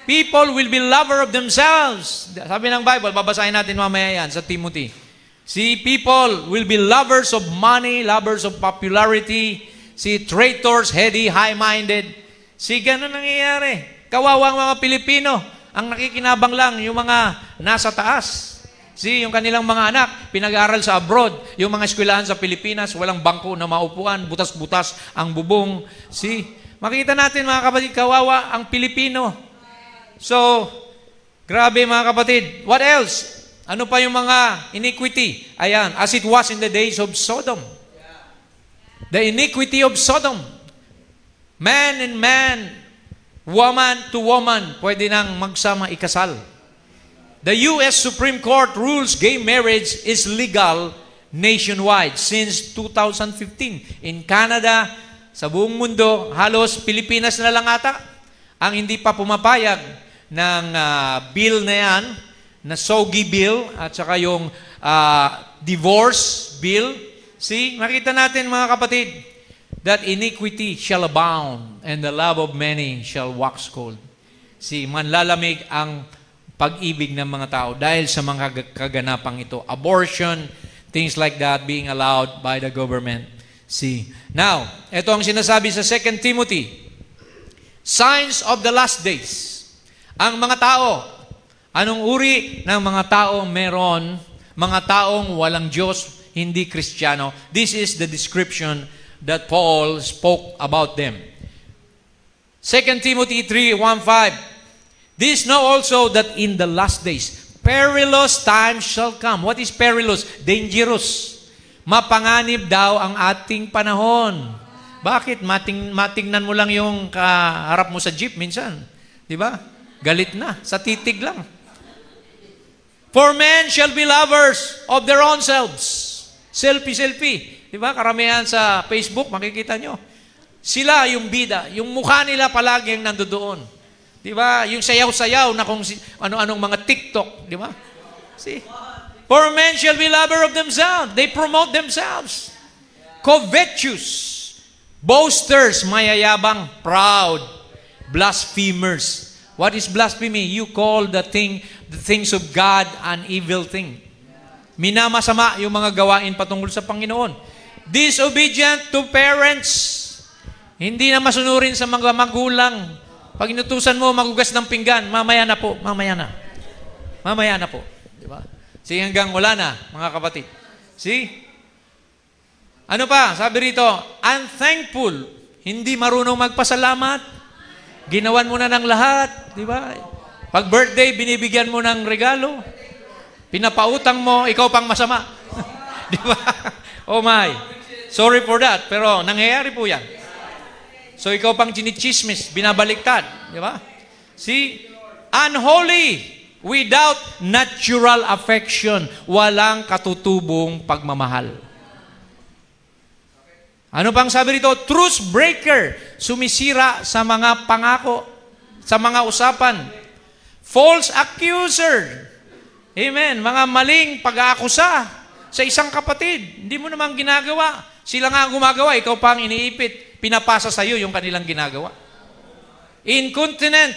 People will be lover of themselves. Sabi ng Bible, babasahin natin mamaya yan sa Timothy. See? People will be lovers of money, lovers of popularity. See? Traitors, heady, high-minded. See? Ganun nangyayari. Kawawang mga Pilipino. Ang nakikinabang lang yung mga nasa taas. See, yung kanilang mga anak, pinag-aaral sa abroad. Yung mga eskwelahan sa Pilipinas, walang bangko na maupuan, butas-butas ang bubong. See, makita natin mga kapatid, kawawa ang Pilipino. So, grabe mga kapatid. What else? Ano pa yung mga iniquity? Ayan, as it was in the days of Sodom. The iniquity of Sodom. Man and man, woman to woman, pwede nang magsama ikasal. The U.S. Supreme Court rules gay marriage is legal nationwide since 2015. In Canada, sa buong mundo, halos Pilipinas na lang ata ang hindi pa pumapayag ng bill na yan, na SOGI bill, at saka yung divorce bill. See, makita natin mga kapatid, that iniquity shall abound, and the love of many shall wax cold. See, manlalamig ang pag-ibig ng mga tao dahil sa mga kaganapang ito. Abortion, things like that being allowed by the government. See. Now, ito ang sinasabi sa 2 Timothy. Signs of the last days. Ang mga tao, anong uri ng mga tao meron? Mga taong walang Diyos, hindi Kristiyano. This is the description that Paul spoke about them. 2 Timothy 3:1-5. This know also that in the last days, perilous times shall come. What is perilous? Dangerous. Mapanganib daw ang ating panahon. Bakit? Matingnan mo lang yung kaharap mo sa jeep minsan. Di ba? Galit na. Sa titig lang. For men shall be lovers of their own selves. Selfie. Di ba? Karamihan sa Facebook, makikita nyo. Sila yung bida. Yung mukha nila palagi ang nandoon. Di ba? Yung sayaw-sayaw na kung ano-anong mga TikTok. Di ba? See? For men shall be lover of themselves. They promote themselves. Covetous. Boasters, mayayabang, proud. Blasphemers. What is blasphemy? You call the things of God an evil thing. Minamasama yung mga gawain patungkol sa Panginoon. Disobedient to parents. Hindi na masunurin sa mga magulang. Pag inutusan mo magugas ng pinggan, mamaya na po. Di ba? See, hanggang wala na, mga kapatid. See? Ano pa? Sabi rito, unthankful. Hindi marunong magpasalamat. Ginawan mo na ng lahat. Di ba? Pag birthday, binibigyan mo ng regalo. Pinapautang mo, ikaw pang masama. Di ba? Oh my. Sorry for that, pero nangyayari po yan. So ikaw pang chinichismis, binabaliktad. Di ba? See? Unholy, without natural affection, walang katutubong pagmamahal. Ano pang sabi rito? Truce breaker, sumisira sa mga pangako, sa mga usapan. False accuser. Amen. Mga maling pag-aakusa sa isang kapatid. Hindi mo naman ginagawa. Sila nga ang gumagawa, ikaw pa ang iniipit. Pinapasa sa iyo yung kanilang ginagawa. Incontinent.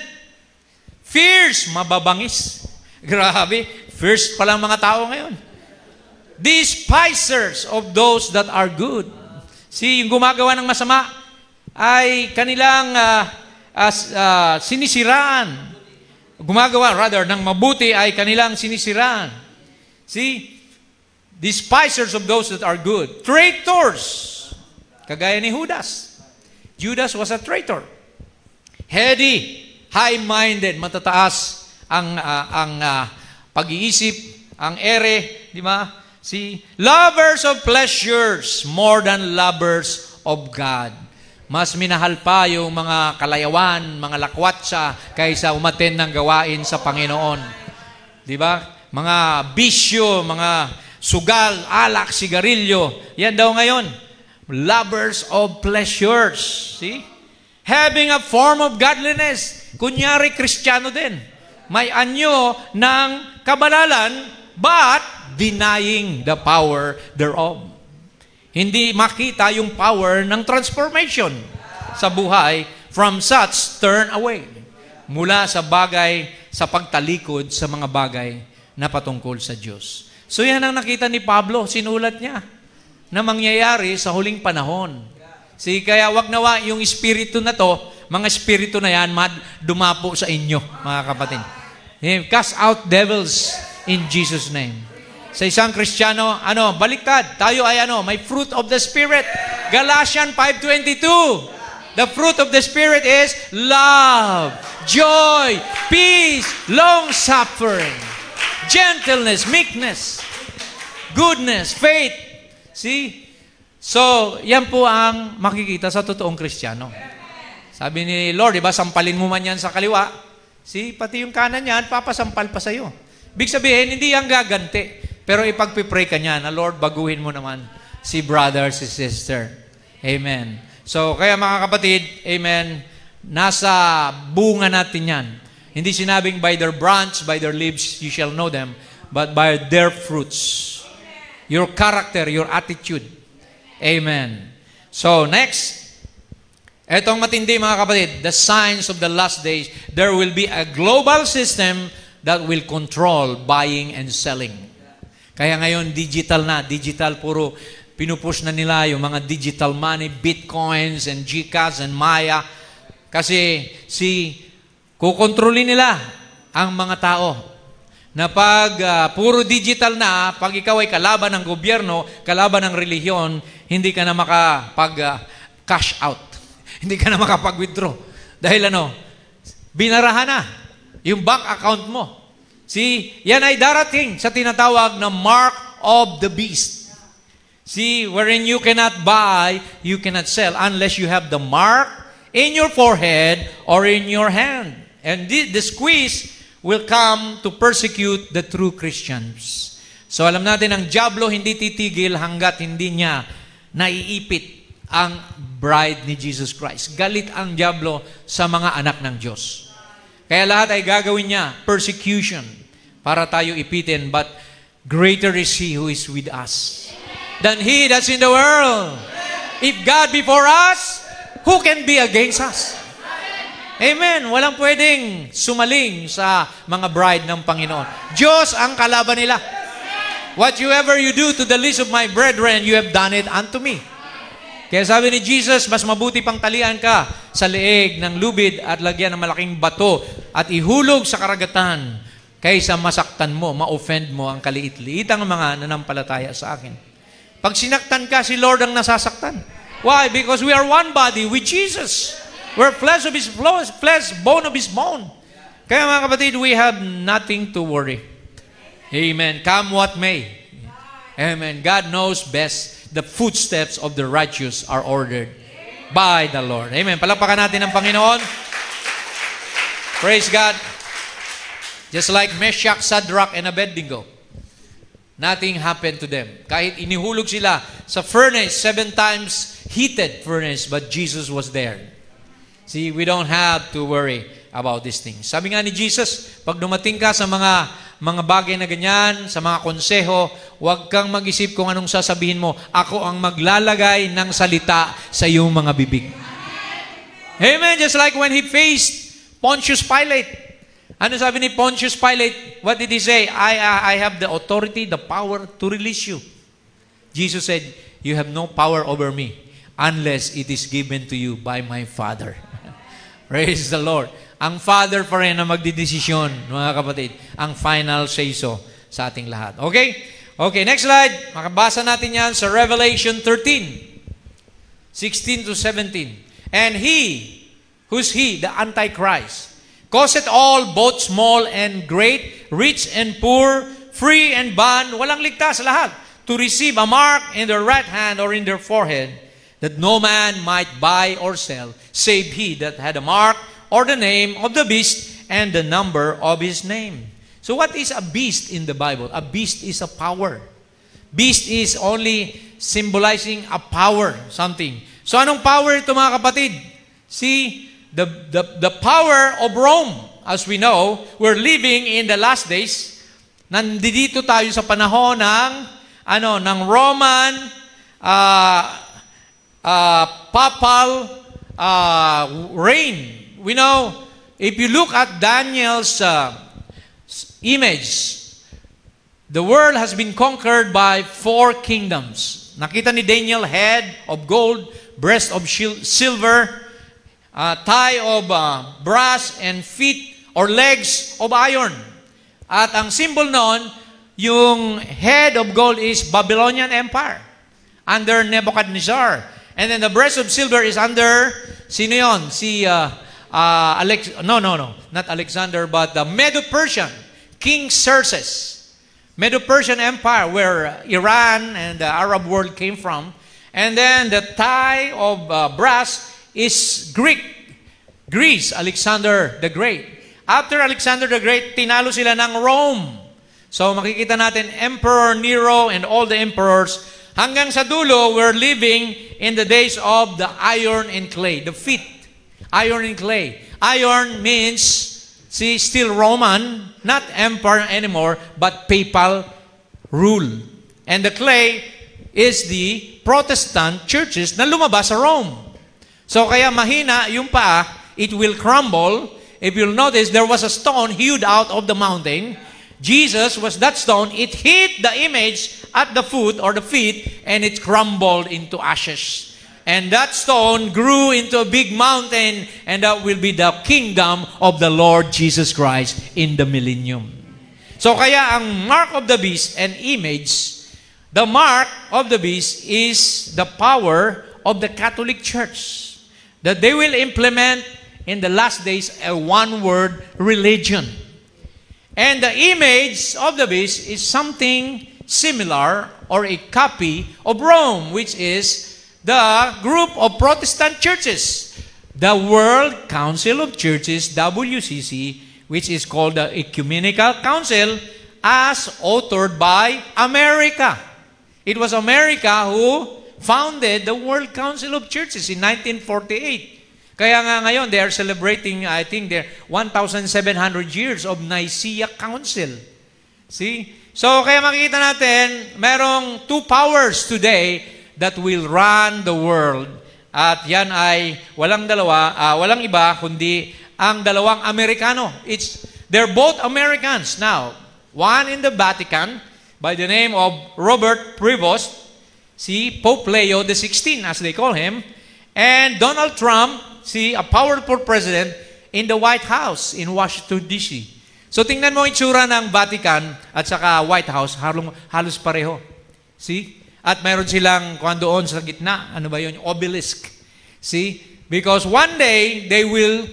Fierce, mababangis. Grabe. Fierce pa lang mga tao ngayon. despisers of those that are good. See, yung gumagawa ng masama ay kanilang sinisiraan. Gumagawa, rather, ng mabuti ay kanilang sinisiraan. See, despisers of those that are good. Traitors. Kagaya ni Judas. Judas was a traitor. Heady, high-minded, matataas ang pag-iisip, ang ere, di ba? See, lovers of pleasures more than lovers of God. Mas minahal pa yung mga kalayawan, mga lakwatsa, kaysa umaten ng gawain sa Panginoon. Di ba? Mga bisyo, mga sugal, alak, sigarilyo, yan daw ngayon. Lovers of pleasures. See? Having a form of godliness. Kunyari, Kristiyano din. May anyo ng kabanalan, but denying the power thereof. Hindi makita yung power ng transformation sa buhay. From such, turn away. Mula sa bagay, sa pagtalikod sa mga bagay na patungkol sa Diyos. So yan ang nakita ni Pablo, sinulat niya, na mangyayari sa huling panahon. See, kaya wag nawa yung espiritu na to, mga espiritu na yan, dumapo sa inyo, mga kapatid. Cast out devils in Jesus' name. Sa isang Kristiyano, baliktad. Tayo ay may fruit of the Spirit. Galatians 5:22. The fruit of the Spirit is love, joy, peace, long-suffering, gentleness, meekness, goodness, faith. See? So, yan po ang makikita sa totoong Kristiyano. Sabi ni Lord, diba, sampalin mo man yan sa kaliwa. See, pati yung kanan yan, papasampal pa sa'yo. Big sabihin, hindi yan gaganti. Pero ipagpipray ka niya na, Lord, baguhin mo naman si brother, si sister. Amen. So, kaya mga kapatid, amen, nasa bunga natin yan. Hindi sinabing by their branch, by their leaves, you shall know them, but by their fruits. Your character, your attitude. Amen. So, next, etong matindi mga kapatid, the signs of the last days, there will be a global system that will control buying and selling. Kaya ngayon, digital na. Digital, puro pinupush na nila yung mga digital money, bitcoins, and GCash, and Maya. Kasi, kukontrolin nila ang mga tao. Na pag puro digital na, pag ikaw ay kalaban ng gobyerno, kalaban ng relihiyon, hindi ka na makapag-cash out. Hindi ka na makapag-withdraw. Dahil binarahan na yung bank account mo. See, yan ay darating sa tinatawag na mark of the beast. See, wherein you cannot buy, you cannot sell unless you have the mark in your forehead or in your hand. And the squeeze will come to persecute the true Christians. So alam natin, ang dyablo hindi titigil hanggat hindi niya naiipit ang bride ni Jesus Christ. Galit ang dyablo sa mga anak ng Diyos. Kaya lahat ay gagawin niya, persecution, para tayo ipitin. But greater is He who is with us than he that's in the world. If God be for us, who can be against us? Amen. Walang pwedeng sumaling sa mga bride ng Panginoon. Diyos ang kalaban nila. Whatsoever you do to the least of my brethren, you have done it unto me. Kaya sabi ni Jesus, mas mabuti pang talian ka sa leeg ng lubid at lagyan ng malaking bato at ihulog sa karagatan kaysa masaktan mo, ma-offend mo ang kaliit-liitang mga nanampalataya sa akin. Pag sinaktan ka, si Lord ang nasasaktan. Why? Because we are one body with Jesus. We're flesh of His flesh, bone of His bone. Kaya mga kapatid, we have nothing to worry. Amen. Come what may. Amen. God knows best. The footsteps of the righteous are ordered by the Lord. Amen. Palakpakan natin ang Panginoon. Praise God. Just like Meshach, Shadrach, and Abednego, nothing happened to them. Kahit inihulog sila sa furnace, 7 times heated furnace, but Jesus was there. See, we don't have to worry about these things. Sabi nga ni Jesus, pag dumating ka sa mga bagay na ganyan, sa mga konseho, huwag kang mag-isip kung anong sasabihin mo. Ako ang maglalagay ng salita sa iyong mga bibig. Amen. Just like when He faced Pontius Pilate. Ano sabi ni Pontius Pilate? What did he say? I have the authority, the power to release you. Jesus said, you have no power over me unless it is given to you by my Father. Praise the Lord. Ang Father pa rin na magdidesisyon, mga kapatid. Ang final say-so sa ating lahat. Okay? Okay, next slide. Makabasa natin yan sa Revelation 13, 16 to 17. And he, who's he? The Antichrist. Causeth all, both small and great, rich and poor, free and bond, walang ligtas lahat, to receive a mark in their right hand or in their forehead, that no man might buy or sell, save he that had a mark or the name of the beast and the number of his name. So what is a beast in the Bible? A beast is a power. Beast is only symbolizing a power, something. So anong power ito, mga kapatid? See, the power of Rome. As we know, we're living in the last days. Nandito tayo sa panahon ng Roman papal reign. We know, if you look at Daniel's image, the world has been conquered by 4 kingdoms. Nakita ni Daniel, head of gold, breast of silver, thigh of brass, and feet or legs of iron. At ang symbol noon, yung head of gold is Babylonian Empire under Nebuchadnezzar. And then the breast of silver is under, sino yun? Not Alexander, but the Medo-Persian, King Xerxes. Medo-Persian Empire, where Iran and the Arab world came from. And then the thigh of brass is Greece, Alexander the Great. After Alexander the Great, tinalo sila ng Rome. So makikita natin, Emperor Nero and all the emperors. Hanggang sa dulo, we're living in the days of the iron and clay, the feet. Iron and clay. Iron means, still Roman, not empire anymore, but papal rule. And the clay is the Protestant churches na lumabas sa Rome. So kaya mahina yung paa, it will crumble. If you'll notice, there was a stone hewed out of the mountain. Jesus was that stone. It hit the image at the foot or the feet, and it crumbled into ashes. And that stone grew into a big mountain, and that will be the kingdom of the Lord Jesus Christ in the millennium. So kaya ang mark of the beast and image, the mark of the beast is the power of the Catholic Church. That they will implement in the last days a one-word religion. And the image of the beast is something similar or a copy of Rome, which is the group of Protestant churches. The World Council of Churches, WCC, which is called the Ecumenical Council, as authored by America. It was America who founded the World Council of Churches in 1948. Kaya nga ngayon, they are celebrating, I think, their 1,700 years of Nicaea Council. See? So, kaya makikita natin, merong 2 powers today that will run the world. At yan ay walang iba, kundi ang dalawang Amerikano. They're both Americans now. One in the Vatican, by the name of Robert Prevost, Pope Leo XVI, as they call him, and Donald Trump, a powerful president in the White House in Washington, D.C. So tingnan mo itsura ng Vatican at saka White House, halos pareho. At mayroon silang doon sa gitna, ano ba yun? Obelisk. Because one day, they will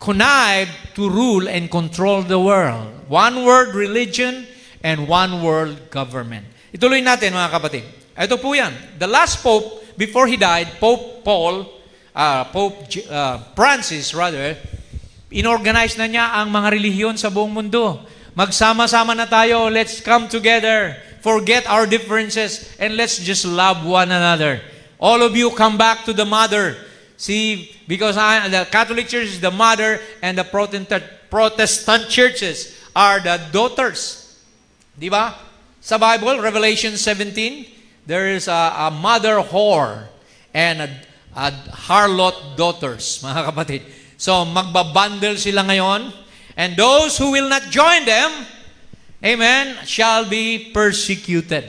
connive to rule and control the world. One world religion and one world government. Ituloy natin, mga kapatid. Ito po yan. The last Pope, before he died, Pope Francis, inorganize na niya ang mga relihiyon sa buong mundo. Magsama-sama na tayo. Let's come together. Forget our differences and let's just love one another. All of you come back to the mother. Because the Catholic Church is the mother and the Protestant churches are the daughters. Di ba? Sa Bible, Revelation 17, there is a mother whore and a harlot daughters, mga kapatid. So, magbabundle sila ngayon And those who will not join them, amen, shall be persecuted.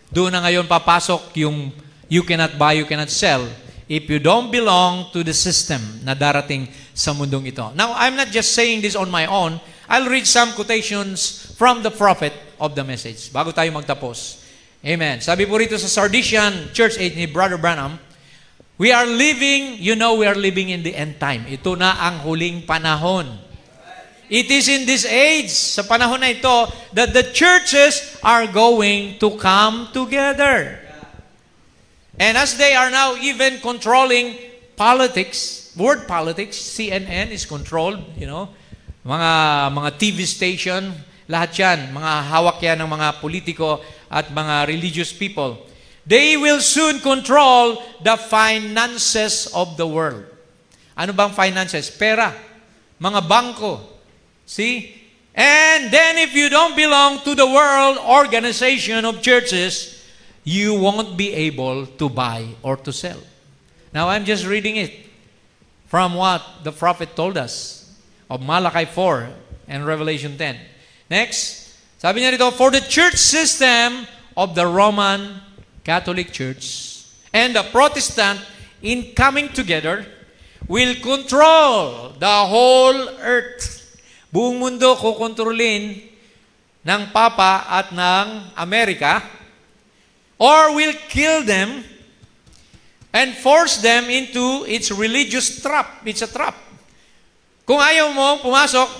Doon na ngayon papasok yung you cannot buy, you cannot sell if you don't belong to the system na darating sa mundong ito. Now, I'm not just saying this on my own. I'll read some quotations from the prophet of the message bago tayo magtapos. Amen. Sabi po rito sa Sardisian Church 8 ni Brother Branham, we are living in the end time. Ito na ang huling panahon. It is in this age, sa panahon na ito, that the churches are going to come together. And as they are now even controlling politics, world politics, CNN is controlled, mga TV station, lahat yan, mga hawak yan ng mga politiko at mga religious people. They will soon control the finances of the world. Ano bang finances? Pera, mga bangko. See? And then if you don't belong to the world organization of churches, you won't be able to buy or to sell. Now, I'm just reading it from what the prophet told us of Malachi 4 and Revelation 10. Next, sabi niya rito, for the church system of the Roman Catholic Church and the Protestant in coming together will control the whole earth. Buong mundo kukontrolin ng Papa at ng Amerika, or will kill them and force them into its religious trap. It's a trap. Kung ayaw mo pumasok,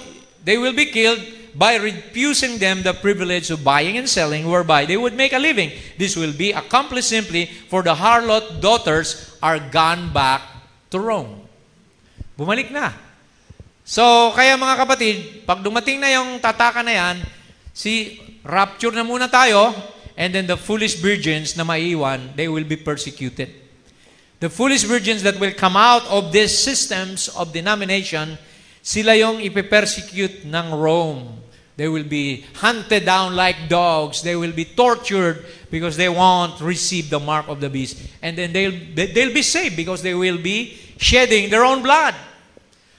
they will be killed by refusing them the privilege of buying and selling, whereby they would make a living. This will be accomplished simply for the harlot daughters are gone back to Rome. Bumalik na. So, kaya mga kapatid, pag dumating na yung tataka na yan, rapture na muna tayo, and then the foolish virgins na maiiwan, they will be persecuted. The foolish virgins that will come out of these systems of denomination, sila yung ipipersecute ng Rome. They will be hunted down like dogs. They will be tortured because they won't receive the mark of the beast. And then they'll be saved because they will be shedding their own blood.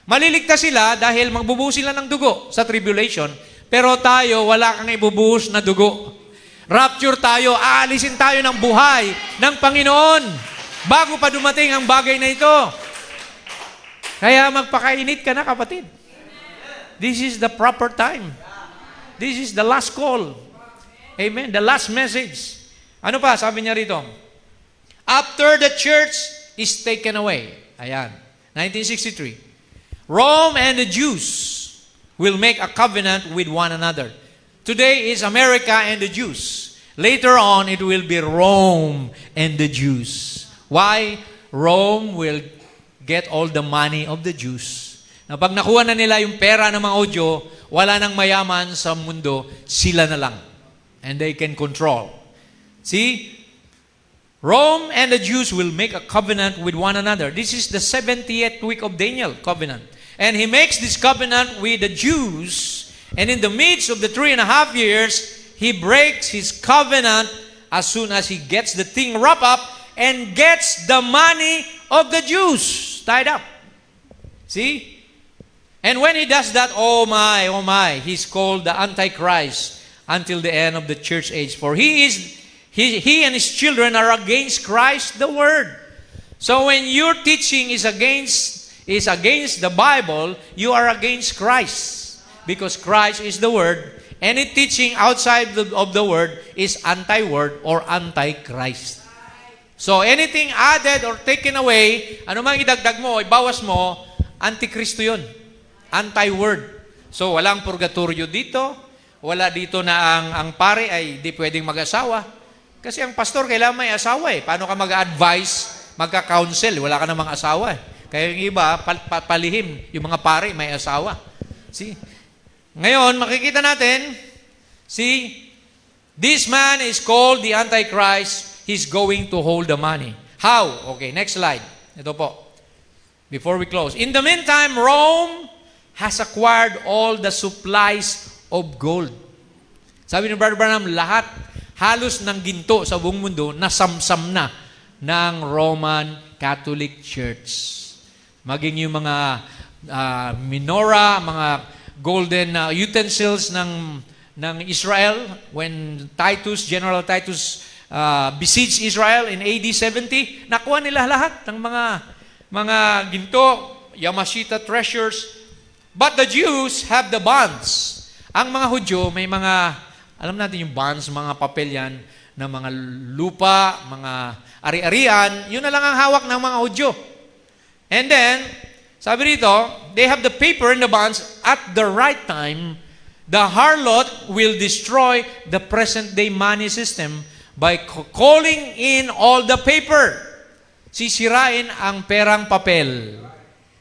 Maliligtas sila dahil magbubuhos sila ng dugo sa tribulation, pero tayo, wala kang ibubuhos na dugo. Rapture tayo, aalisin tayo ng buhay ng Panginoon bago pa dumating ang bagay na ito. Kaya magpakainit ka na, kapatid. This is the proper time. This is the last call. Amen. The last message. Ano pa? Sabi niya rito. After the church is taken away. Ayan. 1963. Rome and the Jews will make a covenant with one another. Today is America and the Jews. Later on, it will be Rome and the Jews. Why? Rome will get all the money of the Jews. Na pag nakuha na nila yung pera ng mga Hudyo, wala nang mayaman sa mundo, sila na lang. And they can control. See? Rome and the Jews will make a covenant with one another. This is the 70th week of Daniel covenant. And he makes this covenant with the Jews, and in the midst of the 3.5 years, he breaks his covenant as soon as he gets the thing wrapped up and gets the money of the Jews tied up. See? And when he does that, oh my, he's called the Antichrist until the end of the church age. For he and his children are against Christ, the Word. So when your teaching is against the Bible, you are against Christ. Because Christ is the Word. Any teaching outside of the Word is anti-Word or anti-Christ. So anything added or taken away, ano mang idagdag mo, ibawas mo, anti-Kristo yun. Anti-Word. So walang purgatorio dito. Wala dito na ang pare ay di pwedeng mag-asawa. Kasi ang pastor kailangan may asawa eh. Paano ka mag-advise, magka-counsel? Wala ka namang asawa eh. Kaya yung iba, palihim, yung mga pare, may asawa. See? Ngayon, makikita natin, see, this man is called the Antichrist. He's going to hold the money. How? Okay, next slide. Ito po. Before we close. In the meantime, Rome has acquired all the supplies of gold. Sabi ni Brother Branham, lahat, halos ng ginto sa buong mundo, nasamsam na ng Roman Catholic Church. Maging yung mga menorah, mga golden utensils ng Israel when General Titus besieged Israel in AD 70. Nakuha nila lahat ng mga ginto, Yamashita treasures. But the Jews have the bonds. Ang mga Hudyo, may mga, alam natin yung bonds, mga papel yan, na mga lupa, mga ari-arian, yun na lang ang hawak ng mga Hudyo. And then, sabi rito, they have the paper and the bonds. At the right time, the harlot will destroy the present-day money system by calling in all the paper. Sisirain ang perang papel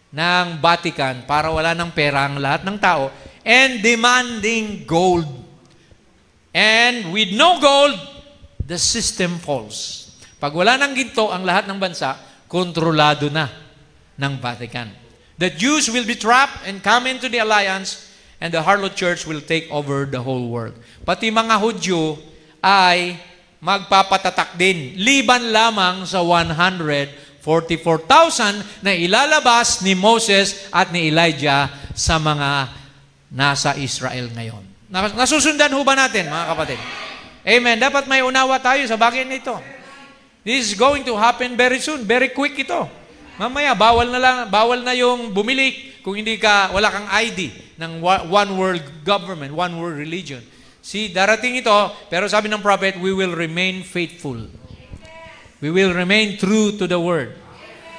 ng Vatican para wala ng pera ang lahat ng tao and demanding gold. And with no gold, the system falls. Pag wala ng ginto ang lahat ng bansa, kontrolado na ng Vatican. The Jews will be trapped and come into the alliance and the harlot church will take over the whole world. Pati mga Hudyo ay magpapatatak din. Liban lamang sa 144,000 na ilalabas ni Moses at ni Elijah sa mga nasa Israel ngayon. Nasusundan ho ba natin, mga kapatid? Amen. Dapat may unawa tayo sa bagay nito. This is going to happen very soon. Very quick ito. Mamaya, bawal na yung bumili kung wala kang ID ng one world government, one world religion. See, darating ito, pero sabi ng prophet, we will remain faithful. We will remain true to the word.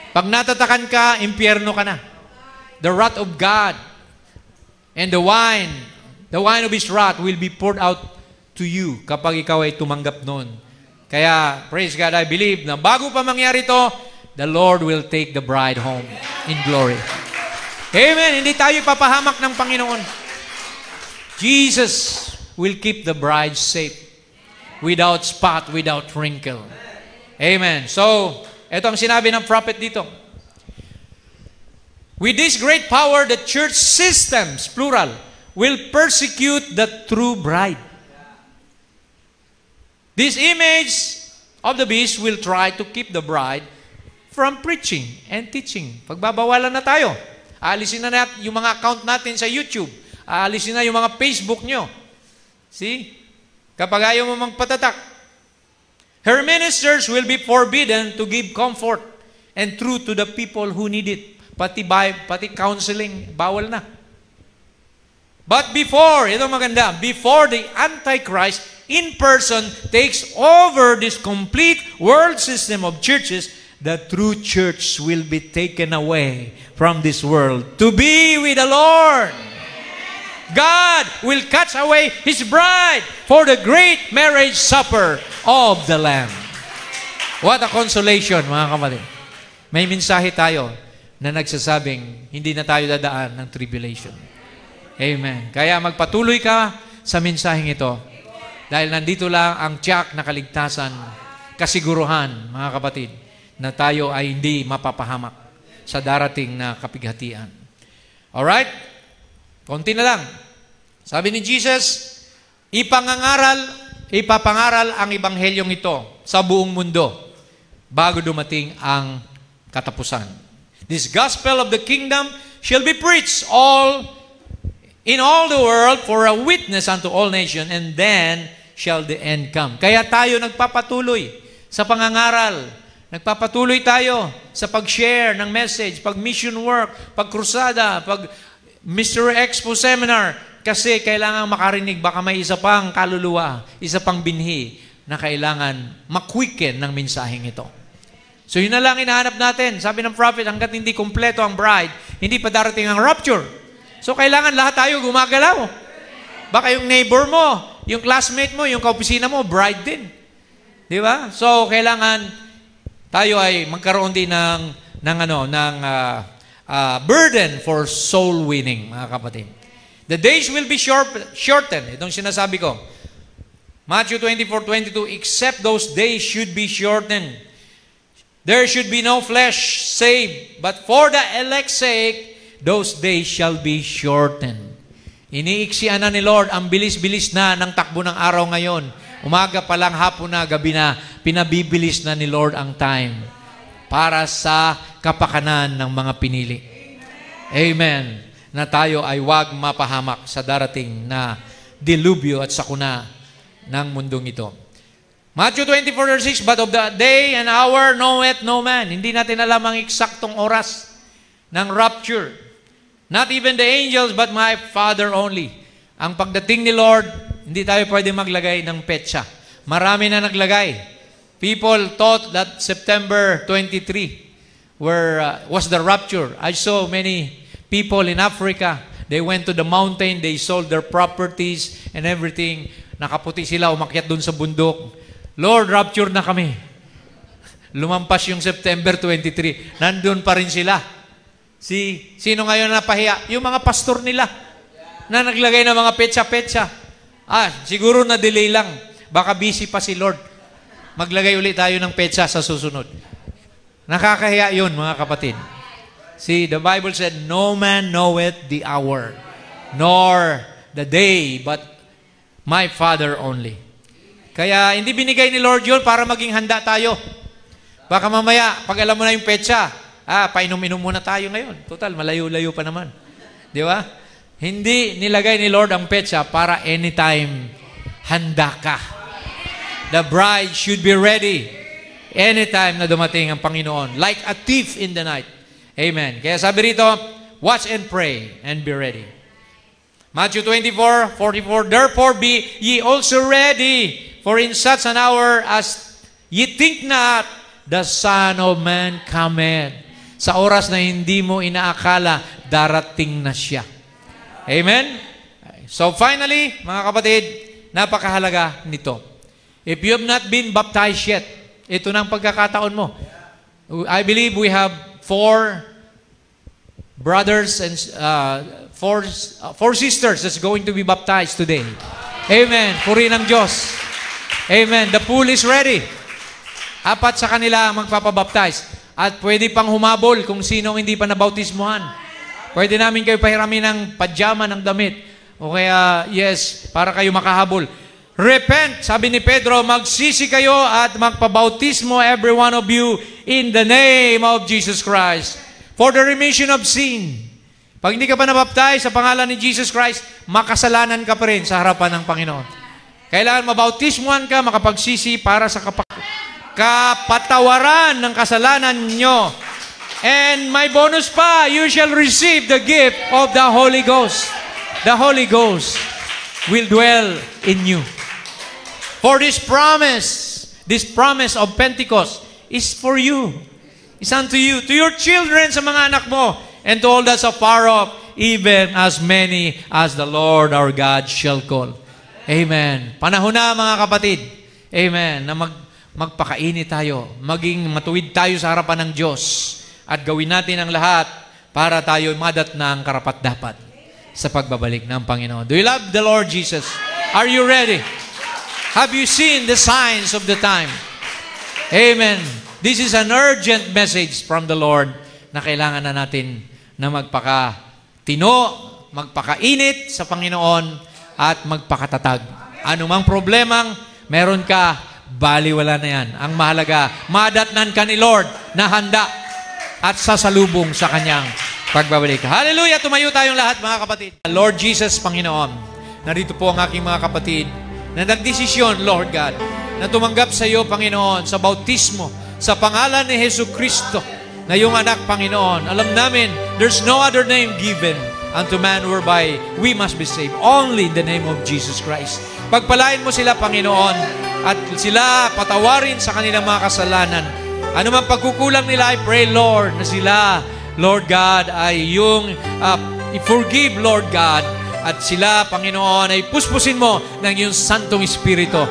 Pag natatakan ka, impyerno ka na. The wrath of God and the wine of His wrath will be poured out to you kapag ikaw ay tumanggap nun. Kaya, praise God, I believe na bago pa mangyari ito, the Lord will take the bride home in glory. Amen. Hindi tayo papahamak ng Panginoon. Jesus will keep the bride safe, without spot, without wrinkle. Amen. So, ito ang sinabi ng prophet dito. With this great power, the church systems, plural, will persecute the true bride. This image of the beast will try to keep the bride from preaching and teaching. Pagbabawalan na tayo. Aalisin na natin yung mga account natin sa YouTube. Aalisin na yung mga Facebook nyo. See? Kapag ayaw mo magpatatak. Her ministers will be forbidden to give comfort and truth to the people who need it. Pati counseling, bawal na. But before the Antichrist in person takes over this complete world system of churches, the true church will be taken away from this world to be with the Lord. God will catch away His bride for the great marriage supper of the Lamb. What a consolation, mga kapatid. May mensahe tayo na nagsasabing hindi na tayo dadaan ng tribulation. Amen. Kaya magpatuloy ka sa mensaheng ito dahil nandito lang ang tiyak na kaligtasan, kasiguruhan, mga kapatid, na tayo ay hindi mapapahamak sa darating na kapighatian. Alright? Konti na lang. Sabi ni Jesus, ipapangaral ang ebanghelyong ito sa buong mundo bago dumating ang katapusan. This gospel of the kingdom shall be preached in all the world for a witness unto all nations, and then shall the end come. Kaya tayo nagpapatuloy sa pangangaral. Nagpapatuloy tayo sa pag-share ng message, pag-mission work, pag-krusada, pag-Mystery Expo Seminar. Kasi kailangan makarinig, baka may isa pang kaluluwa, isa pang binhi na kailangan makwiken ng mensaheng ito. So yun na lang hinahanap natin. Sabi ng prophet, hanggat hindi kompleto ang bride, hindi pa darating ang rapture. So kailangan lahat tayo gumagalaw. Baka yung neighbor mo, yung classmate mo, yung kaopisina mo, bride din. Di ba? So kailangan tayo ay magkaroon din ng burden for soul winning, mga kapatid. The days will be shortened. Itong sinasabi ko. Matthew 24:22, except those days should be shortened. There should be no flesh saved, but for the elect's sake, those days shall be shortened. Iniiksian na ni Lord, ang bilis-bilis na ng takbo ng araw ngayon. Umaga pa lang, hapon na, gabi na, pinabibilis na ni Lord ang time para sa kapakanan ng mga pinili. Amen. na tayo ay wag mapahamak sa darating na dilubyo at sakuna ng mundong ito. Matthew 24:6, but of the day and hour knoweth no man. Hindi natin alam ang eksaktong oras ng rapture. Not even the angels, but my Father only. Ang pagdating ni Lord, hindi tayo pwede maglagay ng petsa. Marami na naglagay. People thought that September 23 was the rapture. I saw many people in Africa. They went to the mountain, they sold their properties and everything. Nakaputi sila, umakyat dun sa bundok. Lord, rapture na kami. Lumampas yung September 23. Nandun pa rin sila. Sino ngayon napahiya? Yung mga pastor nila na naglagay ng mga petsa-petsa. Siguro na-delay lang. Baka busy pa si Lord. Maglagay ulit tayo ng petsa sa susunod. Nakakahiya yun, mga kapatid. See, the Bible said, no man knoweth the hour, nor the day, but my Father only. Kaya hindi binigay ni Lord yun para maging handa tayo. Baka mamaya, pag alam mo na yung petsa, painom-inom muna tayo ngayon. Total, malayo-layo pa naman. Di ba? Hindi nilagay ni Lord ang petsa para anytime handa ka. The bride should be ready anytime na dumating ang Panginoon. Like a thief in the night. Amen. Kaya sabi rito, watch and pray and be ready. Matthew 24:44, therefore be ye also ready, for in such an hour as ye think not, the Son of Man cometh. Sa oras na hindi mo inaakala, darating na siya. Amen? So finally, mga kapatid, napakahalaga nito. If you have not been baptized yet, ito na ang pagkakataon mo. I believe we have 4 brothers and 4 sisters that's going to be baptized today. Amen. Purihin ang Diyos. Amen. The pool is ready. 4 sa kanila magpapabaptize. At pwede pang humabol kung sino hindi pa nabautismuhan. Pwede namin kayo pahiramin ng pajama ng damit. O kaya, yes, para kayo makahabol. Repent, sabi ni Pedro, magsisi kayo at magpabautismo every one of you in the name of Jesus Christ for the remission of sin. Pag hindi ka pa nabaptize sa pangalan ni Jesus Christ, makasalanan ka pa rin sa harapan ng Panginoon. Kailangan mabautismuhan ka, makapagsisi para sa kapatawaran ng kasalanan nyo. And my bonus pa, you shall receive the gift of the Holy Ghost. The Holy Ghost will dwell in you. For this promise of Pentecost is for you. It's unto you, to your children, sa mga anak mo, and to all that's afar off, even as many as the Lord our God shall call. Amen. Panahon na, mga kapatid. Amen. Na magpakainit tayo, maging matuwid tayo sa harapan ng Diyos, at gawin natin ang lahat para tayo madatna ang karapat-dapat sa pagbabalik ng Panginoon. Do you love the Lord Jesus? Are you ready? Have you seen the signs of the time? Amen. This is an urgent message from the Lord na kailangan na natin na magpakatino, magpakainit sa Panginoon at magpakatatag. Anumang problemang meron ka, baliwala na yan. Ang mahalaga, madatnan ka ni Lord na handa at sasalubong sa Kanyang pagbabalik. Hallelujah! Tumayo tayong lahat, mga kapatid. Lord Jesus, Panginoon, narito po ang aking mga kapatid na nagdesisyon, Lord God, na tumanggap sa iyo, Panginoon, sa bautismo, sa pangalan ni Jesu Cristo, na iyong anak, Panginoon. Alam namin, there's no other name given unto man whereby we must be saved. Only in the name of Jesus Christ. Pagpalain mo sila, Panginoon, at sila patawarin sa kanilang mga kasalanan. Ano man pagkukulang nila, I pray, Lord, na sila, Lord God, ay yung i-forgive, Lord God, at sila, Panginoon, ay puspusin mo ng iyong Santong Espiritu.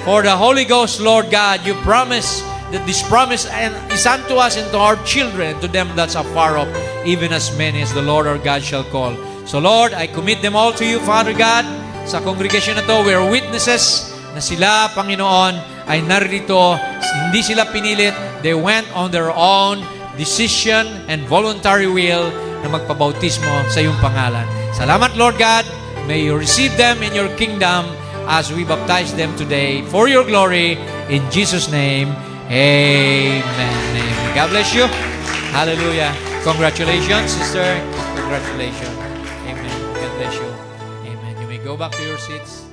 For the Holy Ghost, Lord God, you promise that this promise is unto us and to our children, to them that's afar off, even as many as the Lord our God shall call. So, Lord, I commit them all to you, Father God. Sa congregation na to, we are witnesses na sila, Panginoon, ay narito. Hindi sila pinilit. They went on their own decision and voluntary will na magpabautismo sa iyong pangalan. Salamat, Lord God. May you receive them in your kingdom as we baptize them today for your glory. In Jesus' name, amen. Amen. God bless you. Hallelujah. Congratulations, sister. Congratulations. bless you. Amen. You may go back to your seats.